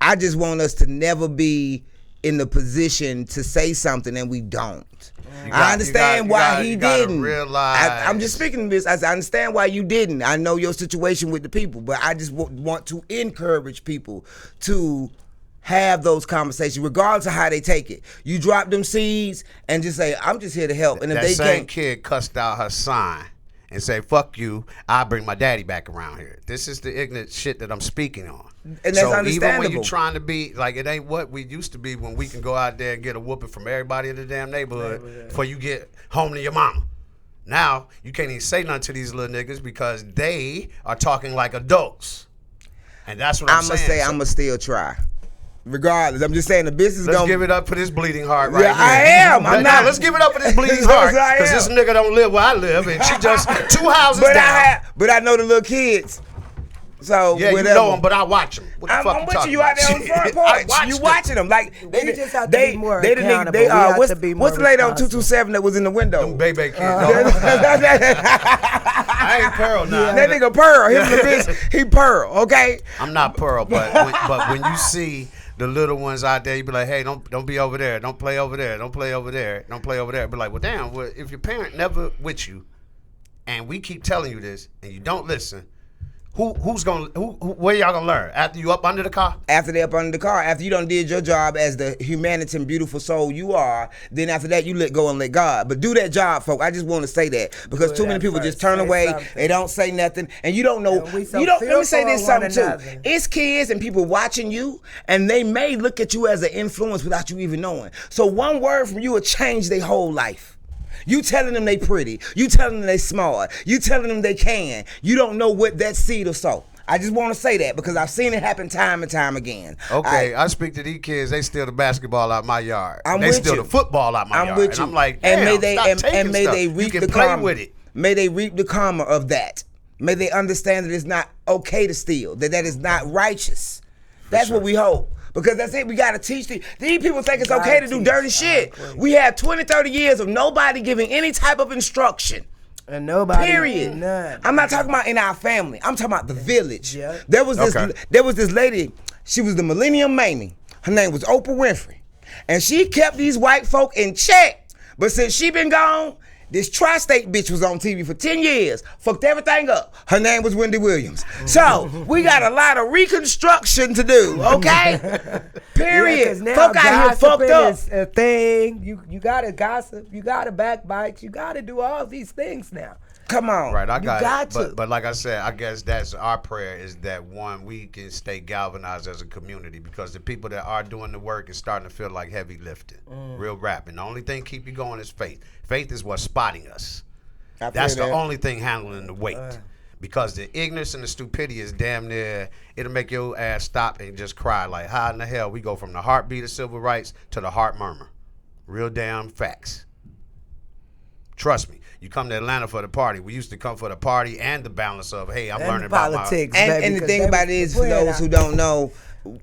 I just want us to never be in the position to say something and we don't. I understand why he didn't. I'm just speaking to this. I understand why you didn't. I know your situation with the people, but I just want to encourage people to have those conversations, regardless of how they take it. You drop them seeds and just say, "I'm just here to help." And if that same kid cussed out her son and say, "Fuck you, I'll bring my daddy back around here." This is the ignorant shit that I'm speaking on. And that's understandable. Even when you're trying to be, like, it ain't what we used to be when we can go out there and get a whooping from everybody in the damn neighborhood before you get home to your mama. Now, you can't even say nothing to these little niggas because they are talking like adults. And that's what I'm saying. I'm going to still try. Regardless, I'm just saying the business. Let's give it up for this bleeding heart right here. I am. I'm not. Let's give it up for this bleeding heart because this nigga don't live where I live, and she just 2 houses down. But I know the little kids. So yeah, whatever. You know them, but I watch them. What the I'm fuck with you out there on the front porch. You watching them like they just have to be more accountable. What's the lady on 227 that was in the window? Them baby kids. I ain't Pearl now. That nigga Pearl. He Pearl. Okay. I'm not Pearl, but when you see the little ones out there, you be like, hey, don't be over there. Don't play over there. Don't play over there. Don't play over there. Be like, well, damn. Well, if your parent never with you, and we keep telling you this, and you don't listen. Where y'all gonna learn? After you up under the car? After they up under the car, after you done did your job as the humanity and beautiful soul you are, then after that you let go and let God. But do that job, folk. I just want to say that because too many people just turn away. They don't say nothing, and you don't know. Let me say this something too. It's kids and people watching you, and they may look at you as an influence without you even knowing. So one word from you will change their whole life. You telling them they pretty. You telling them they smart. You telling them they can. You don't know what that seed will sow. I just want to say that because I've seen it happen time and time again. Okay, I speak to these kids. They steal the basketball out my yard. They steal the football out my yard. I'm with you. And I'm like, damn, may they reap the karma with it. May they reap the karma of that. May they understand that it's not okay to steal. That is not righteous. That's what we hope. Because that's it, we gotta teach these people think it's okay to do dirty shit. We have 20, 30 years of nobody giving any type of instruction. And nobody. Period. None. I'm not talking about in our family. I'm talking about the village. Yeah. There was this lady, she was the Millennium Mamie. Her name was Oprah Winfrey. And she kept these white folk in check. But since she been gone, this tri-state bitch was on TV for 10 years, fucked everything up. Her name was Wendy Williams. So, we got a lot of reconstruction to do, okay? Period. Yeah, folk out here fucked up. Is a thing. You gotta gossip, you gotta backbite, you gotta do all these things now. Come on. Right, I got to. But like I said, I guess that's our prayer is that one, we can stay galvanized as a community because the people that are doing the work is starting to feel like heavy lifting, real rap. And the only thing keep you going is faith. Faith is what's spotting us. That's the only thing handling the weight. Because the ignorance and the stupidity is damn near, it'll make your ass stop and just cry like, how in the hell we go from the heartbeat of civil rights to the heart murmur? Real damn facts. Trust me. You come to Atlanta for the party. We used to come for the party and the balance of, hey, I'm learning about politics. And the thing about it is, for those who don't know,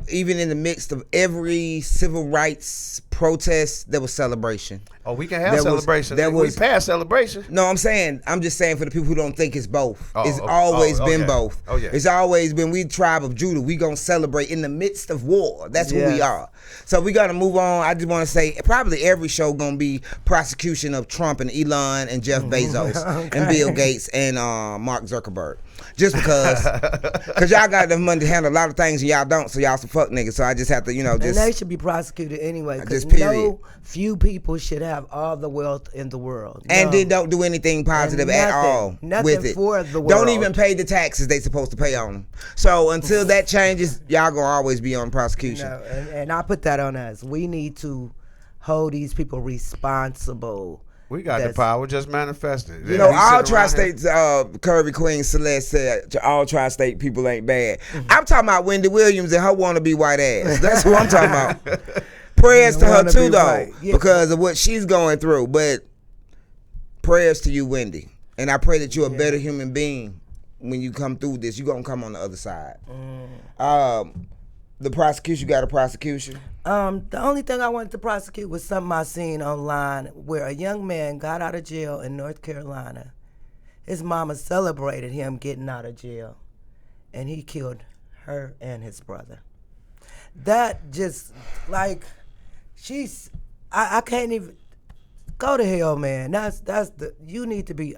even in the midst of every civil rights protest, there was celebration. Oh, we can have celebration. We passed celebration. No, I'm just saying for the people who don't think it's both. It's always been both. Oh, yeah. It's always been, we tribe of Judah. We gonna celebrate in the midst of war. That's who we are. So we gotta move on. I just want to say, probably every show gonna be prosecution of Trump and Elon and Jeff Bezos and Bill Gates and Mark Zuckerberg. Just because y'all got enough money to handle a lot of things and y'all don't, so y'all some fuck niggas. So I just have to, just. And they should be prosecuted anyway, because few people should have all the wealth in the world. And then don't do anything positive at all with it. For the world. Don't even pay the taxes they supposed to pay on them. So until that changes, y'all gonna always be on prosecution. And I put that on us. We need to hold these people responsible. We got the power, just manifest it. All tri-state, Curvy Queen Celeste said, all tri-state people ain't bad. I'm talking about Wendy Williams and her wannabe white ass. That's who I'm talking about. Prayers to her too, though, because of what she's going through. But prayers to you, Wendy. And I pray that you're a better human being when you come through this. You're going to come on the other side. The prosecution got a prosecution? The only thing I wanted to prosecute was something I seen online where a young man got out of jail in North Carolina. His mama celebrated him getting out of jail, and he killed her and his brother. That just, like, I can't even, go to hell, man. That's you need to be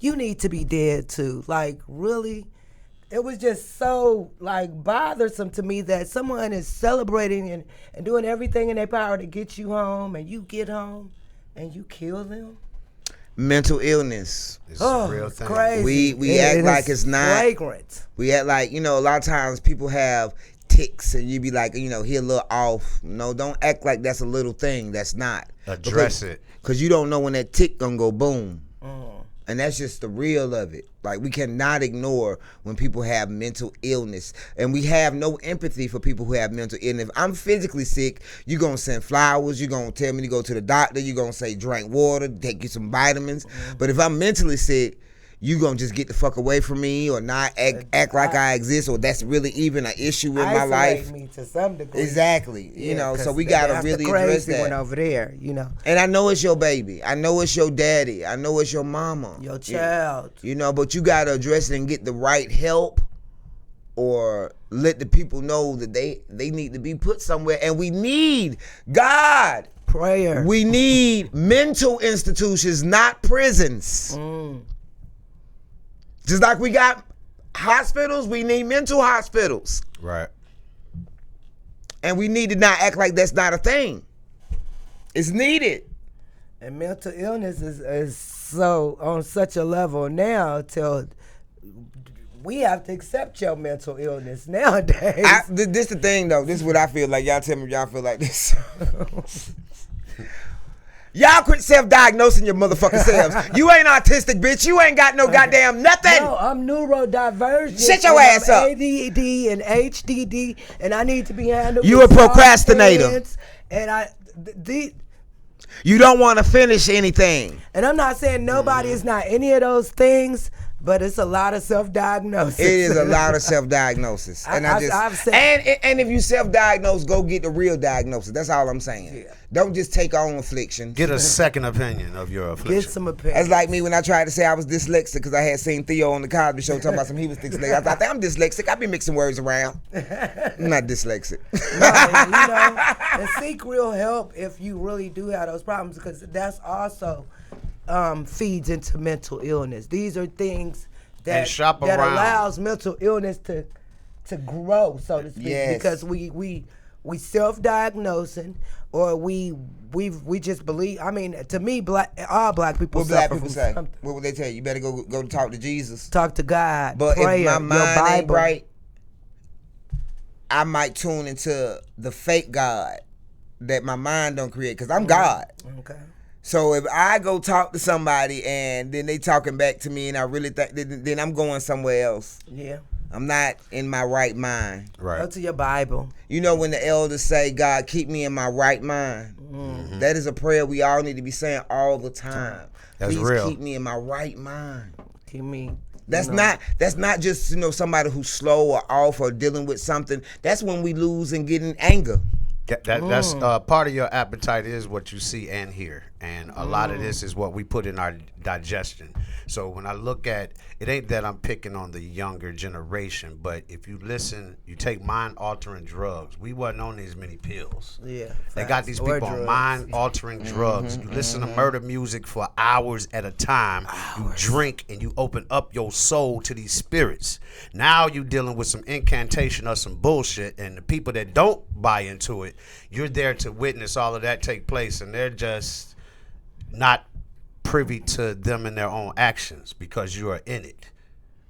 you need to be dead too. Like, really? It was just so, like, bothersome to me that someone is celebrating and doing everything in their power to get you home, and you get home and you kill them. Mental illness. It's a real thing. Crazy. We act like it's not. Flagrant. We act like, a lot of times people have ticks and you be like, he a little off. No, don't act like that's a little thing. That's not. Address it. Because you don't know when that tick gonna go boom. And that's just the real of it. Like, we cannot ignore when people have mental illness. And we have no empathy for people who have mental illness. If I'm physically sick, you're going to send flowers. You're going to tell me to go to the doctor. You're going to say drink water, take you some vitamins. But if I'm mentally sick, you going to just get the fuck away from me or not act like I exist, or that's really even an issue in my life. Isolate me to some degree. Exactly. So we got to really address that. One over there, And I know it's your baby. I know it's your daddy. I know it's your mama. Your child. But you got to address it and get the right help, or let the people know that they need to be put somewhere. And we need God. Prayer. We need mental institutions, not prisons. Just like we got hospitals, we need mental hospitals. Right. And we need to not act like that's not a thing. It's needed. And mental illness is so on such a level now till we have to accept your mental illness nowadays. This the thing, though. This is what I feel like. Y'all tell me if y'all feel like this. Y'all quit self-diagnosing your motherfucking selves. You ain't autistic, bitch. You ain't got no goddamn nothing. No, I'm neurodivergent. Shut your ass up. ADD and HDD, and I need to be handled. You a procrastinator. And you don't want to finish anything. And I'm not saying nobody is not any of those things, but it's a lot of self-diagnosis. It is a lot of self-diagnosis. And and if you self-diagnose, go get the real diagnosis. That's all I'm saying. Yeah. Don't just take on affliction. Get a second opinion of your affliction. Get some opinion. That's like me when I tried to say I was dyslexic because I had seen Theo on the Cosby Show talking about he was dyslexic. I thought, I'm dyslexic. I be mixing words around. I'm not dyslexic. No, and seek real help if you really do have those problems, because that's also feeds into mental illness. These are things that allows mental illness to grow, so to speak. Yes. Because we we self-diagnosing, or we just believe. I mean, to me, all black people what suffer black people from say? something. What would they tell you? You better go talk to Jesus. Talk to God. But prayer, if my mind ain't Bible. right, I might tune into the fake God that my mind don't create, because I'm God. Okay. So if I go talk to somebody and then they talking back to me and I really think, then I'm going somewhere else. Yeah. I'm not in my right mind. Right. Go to your Bible. You know when the elders say, God, keep me in my right mind. Mm-hmm. That is a prayer we all need to be saying all the time. That's Please real. keep me in my right mind. Keep me. That's not just, somebody who's slow or off or dealing with something. That's when we lose and get in anger. That's part of your appetite is what you see and hear, and a lot of this is what we put in our digestion. So when I look at it, ain't that I'm picking on the younger generation, but if you listen, you take mind-altering drugs. We wasn't on these many pills. Yeah, they got these people on mind-altering drugs. You listen to murder music for hours at a time. You drink and you open up your soul to these spirits. Now you dealing with some incantation or some bullshit, and the people that don't buy into it, you're there to witness all of that take place, and they're just not privy to them and their own actions because you are in it.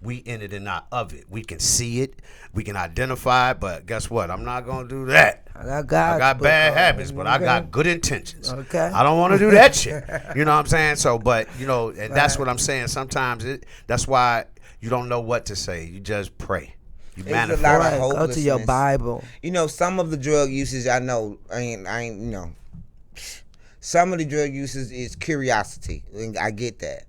We in it and not of it. We can see it, we can identify it, but guess what? I'm not gonna do that. I got bad habits, but I got good intentions. Okay. I don't want to do that shit. You know what I'm saying? So, but and that's what I'm saying. Sometimes that's why you don't know what to say. You just pray. You manifest. A lot of hopelessness. Go to your Bible. Some of the drug usage I know, some of the drug usage is curiosity. I get that.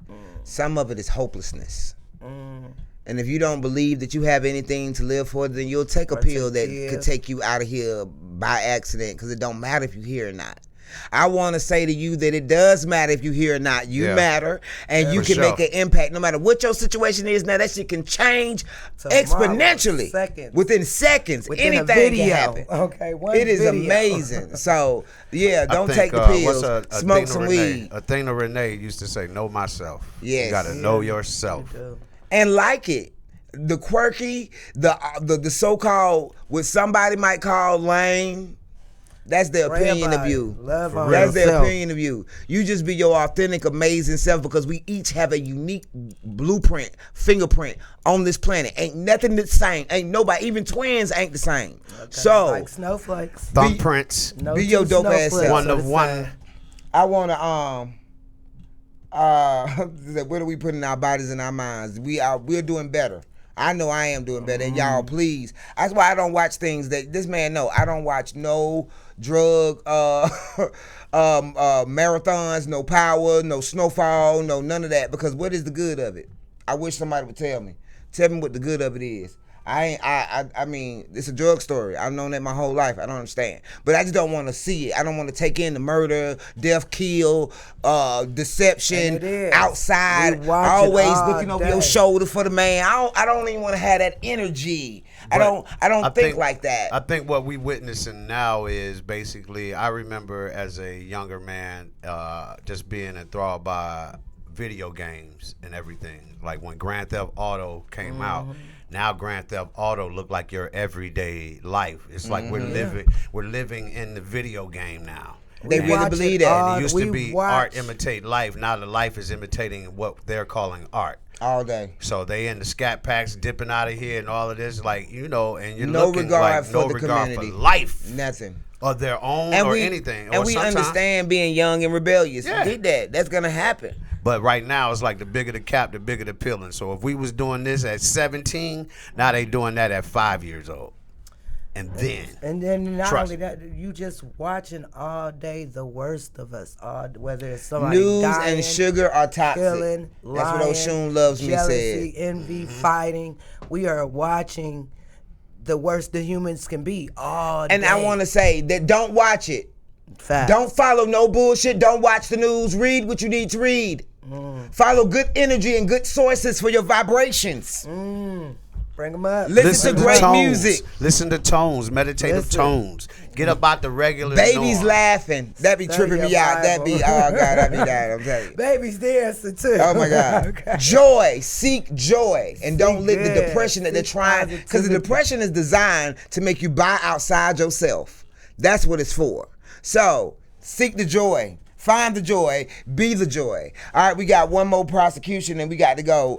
Some of it is hopelessness. And if you don't believe that you have anything to live for, then you'll take a pill that could take you out of here by accident, because it don't matter if you here or not. I want to say to you that it does matter if you here or not. You matter, and you can make an impact no matter what your situation is. Now that shit can change exponentially within seconds. Within anything can happen. Okay, it is amazing. So don't take the pills. Smoke some weed. Athena Renee used to say, "Know myself." Yes, you got to know yourself and like it. The quirky, the so-called, what somebody might call lame. That's their opinion of you. That's their opinion of you. You just be your authentic, amazing self, because we each have a unique blueprint, fingerprint on this planet. Ain't nothing the same. Ain't nobody, even twins ain't the same. Okay. So, like snowflakes. Thumbprints. Be your dope ass self. One of one. I want to, what are we putting in our bodies and our minds? We're doing better. I know I am doing better, and y'all, please. That's why I don't watch things that this man know. I don't watch no drug marathons, no power, no snowfall, no none of that. Because what is the good of it? I wish somebody would tell me. Tell me what the good of it is. I mean, it's a drug story. I've known that my whole life. I don't understand. But I just don't want to see it. I don't want to take in the murder, death, kill, deception, outside, always looking over your shoulder for the man. I don't even want to have that energy. But I don't think like that. I think what we witnessing now is basically, I remember as a younger man just being enthralled by video games and everything. Like when Grand Theft Auto came out. Now Grand Theft Auto look like your everyday life. It's like we're living in the video game now. They really believe that. And it used to be art imitate life. Now the life is imitating what they're calling art. All day. So they in the scat packs dipping out of here and all of this, and you're no looking regard like for no the regard community. For life. Nothing. Or their own or anything. And we understand being young and rebellious. Yeah. Get that. That's gonna happen. But right now, it's like the bigger the cap, the bigger the peeling. So if we was doing this at 17, now they doing that at 5 years old. And then not only that, you just watching all day the worst of us. Whether it's somebody news dying, and sugar are toxic. Killing, that's what Oshun loves me jealousy, said. Envy, fighting. We are watching the worst the humans can be all day. And I want to say that don't watch it. Facts. Don't follow no bullshit. Don't watch the news. Read what you need to read. Follow good energy and good sources for your vibrations. Bring them up. Listen to great music. Listen to tones, meditative tones. Get up out the regular Babies norm. Laughing. That be tripping me out. That be, oh God, that be that. I'm telling you. Babies dancing too. Oh my God. Okay. Joy. Seek joy. And don't let the depression that they're trying, because the depression is designed to make you buy outside yourself. That's what it's for. So seek the joy. Find the joy. Be the joy. All right, we got one more prosecution and we got to go.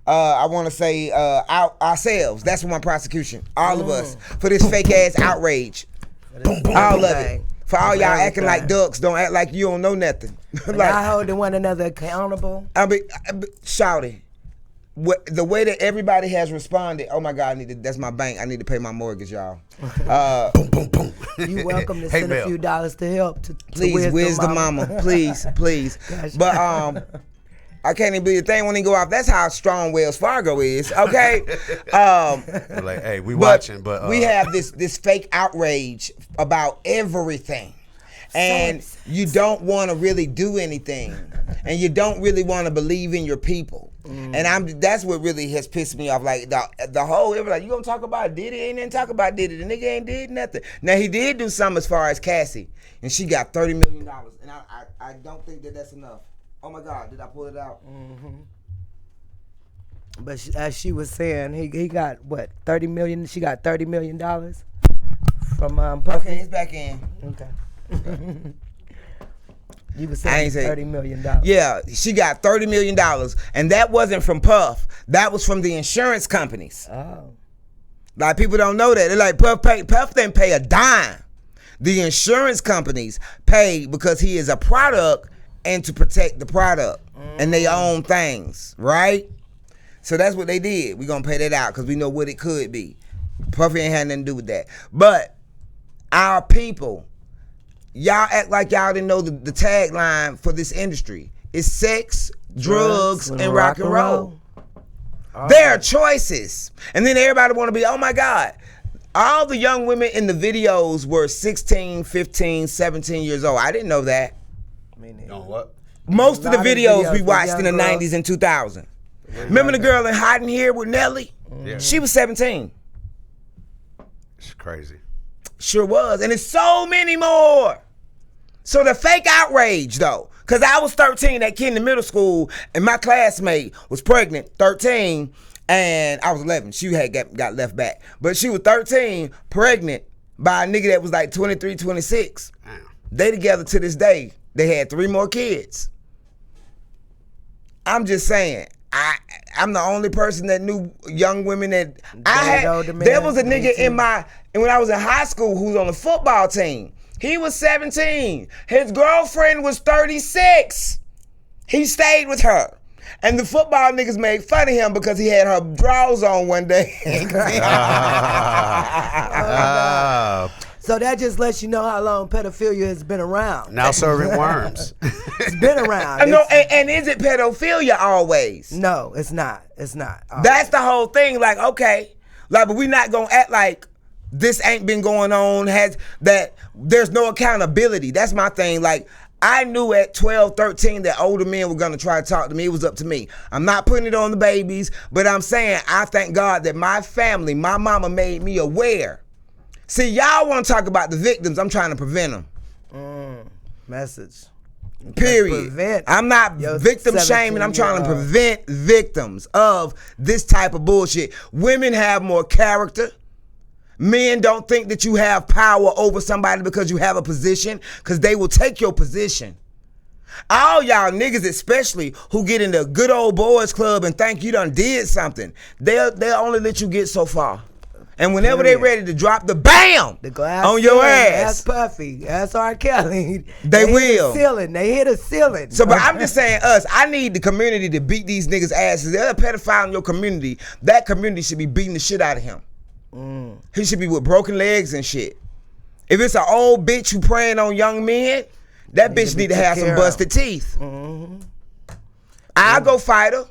I want to say ourselves. That's one prosecution. All of us. For this fake ass outrage. All of it. For all y'all acting like ducks, don't act like you don't know nothing. Like, I holding one another accountable. I mean, shouty. The way that everybody has responded, oh my God, that's my bank. I need to pay my mortgage, y'all. Boom, boom, boom. You welcome to send a few dollars to help. Please, Wisdom Mama. Please. Gosh. But I can't even believe the thing when he go off. That's how strong Wells Fargo is, okay? Like, hey, we watching, but we have this fake outrage about everything. And you don't want to really do anything. And you don't really want to believe in your people. And that's what really has pissed me off. Like the whole, it was like, you gonna talk about Diddy? Ain't nothing talk about Diddy. The nigga ain't did nothing. Now he did do something as far as Cassie, and she got $30 million. And I don't think that's enough. Oh my God, did I pull it out? But as she was saying, he got what, 30 million? She got $30 million from Puffy. Okay, it's back in. Okay. You were saying $30 million. Yeah, she got $30 million, and that wasn't from Puff. That was from the insurance companies. Oh. Like, people don't know that. They're like, Puff didn't pay a dime. The insurance companies pay because he is a product and to protect the product and they own things, right? So that's what they did. We're going to pay that out because we know what it could be. Puffy ain't had nothing to do with that. But our people, y'all act like y'all didn't know the tagline for this industry. It's sex, drugs, and rock and roll. Oh. There are choices. And then everybody want to be, oh my God. All the young women in the videos were 16, 15, 17 years old. I didn't know that. Know what? Most of the videos we watched in the 90s and 2000. Remember the girl in Hiding Here with Nelly? Yeah. She was 17. It's crazy. Sure was. And it's so many more. So the fake outrage, though, because I was 13 at Kennedy Middle School, and my classmate was pregnant, 13, and I was 11. She had got left back. But she was 13, pregnant by a nigga that was like 23, 26. Damn. They together to this day. They had 3 more kids. I'm just saying, I'm the only person that knew young women that there was a nigga when I was in high school who was on the football team. He was 17. His girlfriend was 36. He stayed with her. And the football niggas made fun of him because he had her drawers on one day. So that just lets you know how long pedophilia has been around. Now serving worms. It's been around. And is it pedophilia always? No, it's not. It's not. Always. That's the whole thing. Like, okay, like, but we're not gonna act like this ain't been going on. That there's no accountability. That's my thing. Like, I knew at 12, 13 that older men were gonna try to talk to me. It was up to me. I'm not putting it on the babies, but I'm saying I thank God that my family, my mama made me aware. See, y'all want to talk about the victims. I'm trying to prevent them. Message. Period. I'm not victim shaming. I'm trying to prevent victims of this type of bullshit. Women have more character. Men don't think that you have power over somebody because you have a position, because they will take your position. All y'all niggas, especially who get in the good old boys club and think you done did something, they'll only let you get so far. And whenever they're ready to drop the bam on your ass. That's Puffy. That's R. Kelly. They will. Hit the ceiling. They hit a ceiling. So, but I'm just saying I need the community to beat these niggas' asses. There's a pedophile in your community. That community should be beating the shit out of him. He should be with broken legs and shit. If it's an old bitch who preying on young men, that bitch need to have some busted teeth. I'll go fight her.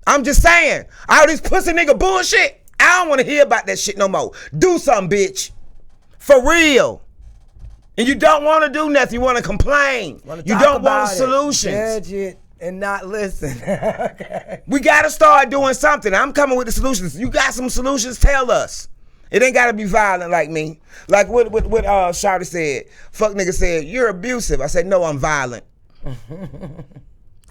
I'm just saying. All this pussy nigga bullshit. I don't want to hear about that shit no more. Do something, bitch. For real. And you don't want to do nothing. You want to complain. You don't want solutions. Judge it and not listen. Okay. We got to start doing something. I'm coming with the solutions. You got some solutions? Tell us. It ain't got to be violent like me. Like what Shawty said. Fuck nigga said, you're abusive. I said, no, I'm violent.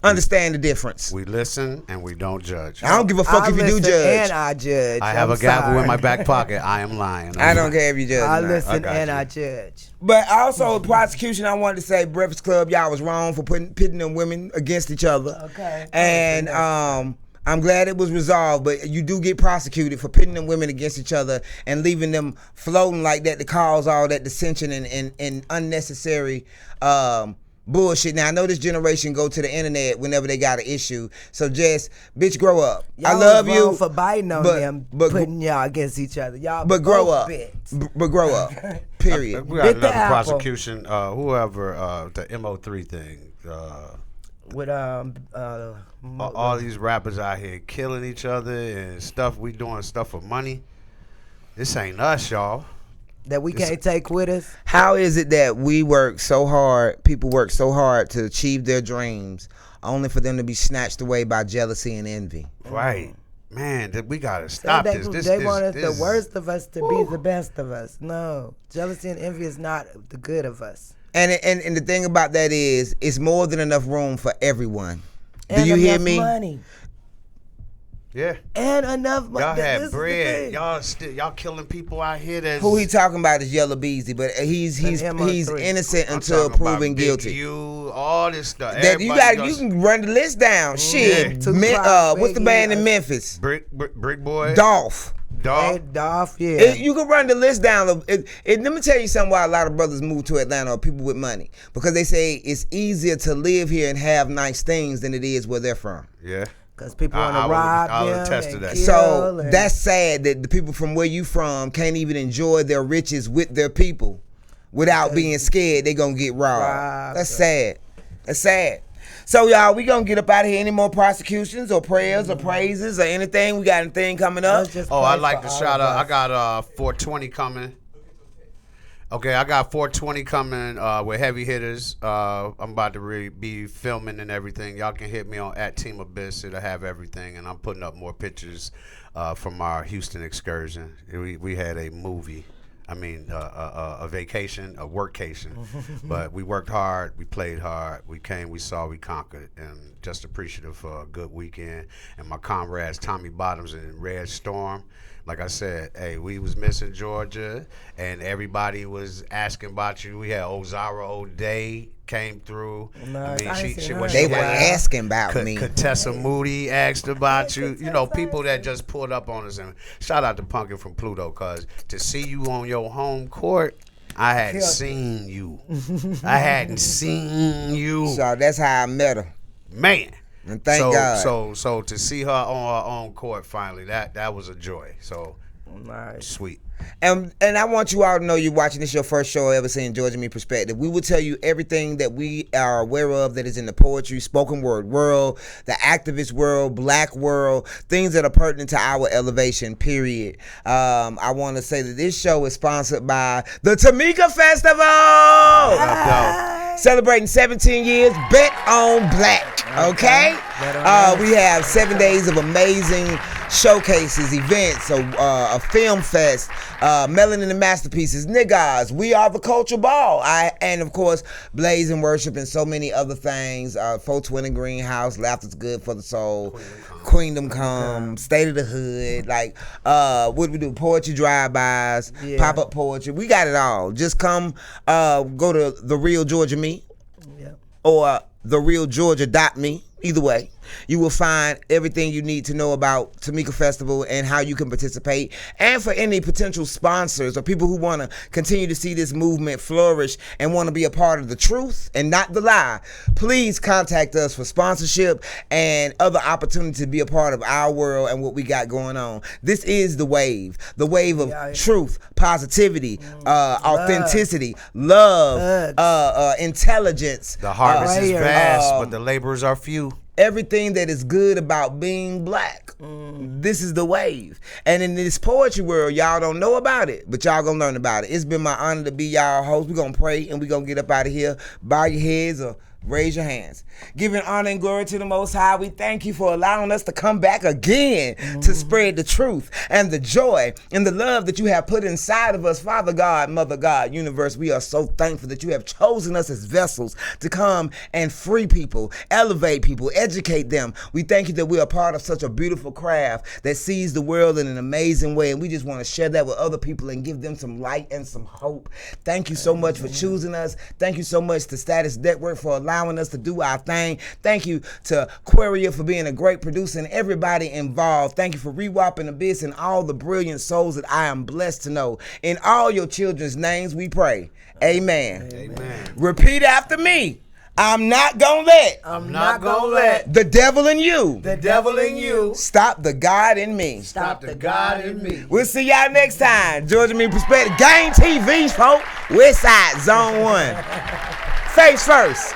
Understand the difference. We listen and we don't judge. I don't give a fuck if you do judge. And I judge. I have a gavel in my back pocket. I am lying. I don't care if you judge. I listen and I judge. But also, prosecution, I wanted to say, Breakfast Club, y'all was wrong for pitting them women against each other. Okay. And I'm glad it was resolved, but you do get prosecuted for pitting them women against each other and leaving them floating like that to cause all that dissension and unnecessary bullshit. Now I know this generation go to the internet whenever they got an issue. So just bitch, grow up. Y'all I love was you wrong for biting on them, putting y'all against each other. Y'all, but grow up. But grow up. Period. We got another prosecution. Whoever the MO3 thing. With all these rappers out here killing each other and stuff. We doing stuff for money. This ain't us, y'all. That we can't take with us. How is it that we work so hard, people work so hard to achieve their dreams, only for them to be snatched away by jealousy and envy? Right. Man, we gotta stop this. They want us, the worst of us, to be the best of us. No, jealousy and envy is not the good of us. And the thing about that is, it's more than enough room for everyone. And do you hear enough me? Money. Yeah. And enough money. Y'all had bread. Y'all killing people out here. That's who he talking about is Yellow Beezy, but he's innocent until proven guilty. You all this stuff. You can run the list down. Shit. What's the band in Memphis? Brick Boy. Dolph. Dolph, yeah. You can run the list down. Let me tell you something why a lot of brothers move to Atlanta, or people with money, because they say it's easier to live here and have nice things than it is where they're from. Yeah. Because people want to rob them. I'll attest to that. So that's sad that the people from where you from can't even enjoy their riches with their people without being scared they're going to get robbed. That's sad. That's sad. So, y'all, we going to get up out of here. Any more prosecutions or prayers or praises or anything? We got anything coming up? I'd like to shout out. I got 420 coming. Okay, I got 420 coming with heavy hitters. I'm about to be filming and everything. Y'all can hit me on @TeamAbyss. It'll have everything, and I'm putting up more pictures from our Houston excursion. We had a movie. I mean, a vacation, a workcation. But we worked hard, we played hard, we came, we saw, we conquered, and just appreciative for a good weekend. And my comrades, Tommy Bottoms and Red Storm, like I said, hey, we was missing Georgia, and everybody was asking about you. We had Ozara O'Day came through. Nice. I mean, they were asking about me. Contessa Moody asked about you. You know, people that just pulled up on us. And shout out to Punkin from Pluto, because to see you on your home court, I hadn't seen you. I hadn't seen you. So that's how I met her. Man. And thank God. So to see her on her own court finally, that was a joy. So nice. Sweet. And I want you all to know, you're watching this your first show ever seeing Georgia Me Perspective. We will tell you everything that we are aware of that is in the poetry, spoken word world, the activist world, black world, things that are pertinent to our elevation, period. I want to say that this show is sponsored by the Tamika Festival. Celebrating 17 years, bet on black, okay? We have 7 days of amazing showcases, events, a film fest, Melanin and Masterpieces, Niggas, We Are the Culture Ball, and of course, Blaze and Worship and so many other things, 420 Greenhouse, Laughter's Good for the Soul, Queendom Come, State of the Hood, like, what we do, poetry drive-bys, pop-up poetry, we got it all. Just come, go to The Real Georgia Me, or TheRealGeorgia.me. Either way, you will find everything you need to know about Tamika Festival and how you can participate. And for any potential sponsors or people who want to continue to see this movement flourish and want to be a part of the truth and not the lie, please contact us for sponsorship and other opportunities to be a part of our world and what we got going on. This is the wave of truth, positivity, authenticity, love, intelligence. The harvest is vast, but the laborers are few. Everything that is good about being black. This is the wave. And in this poetry world, y'all don't know about it, but y'all gonna learn about it. It's been my honor to be y'all host. We're gonna pray and we're gonna get up out of here. Bow your heads or Raise your hands. Giving honor and glory to the Most High, we thank you for allowing us to come back again to spread the truth and the joy and the love that you have put inside of us. Father God, Mother God, Universe, we are so thankful that you have chosen us as vessels to come and free people, elevate people, educate them. We thank you that we are part of such a beautiful craft that sees the world in an amazing way, and we just want to share that with other people and give them some light and some hope. Thank you so much for choosing us. Thank you so much to Status Network for allowing us to do our thing. Thank you to Queria for being a great producer and everybody involved. Thank you for Rewap and Abyss and all the brilliant souls that I am blessed to know. In all your children's names we pray. Amen. Amen. Repeat after me. I'm not gonna let the devil in you stop the God in me. We'll see y'all next time. Georgia Me Perspective Game TV, folks. West Side Zone 1. Face first.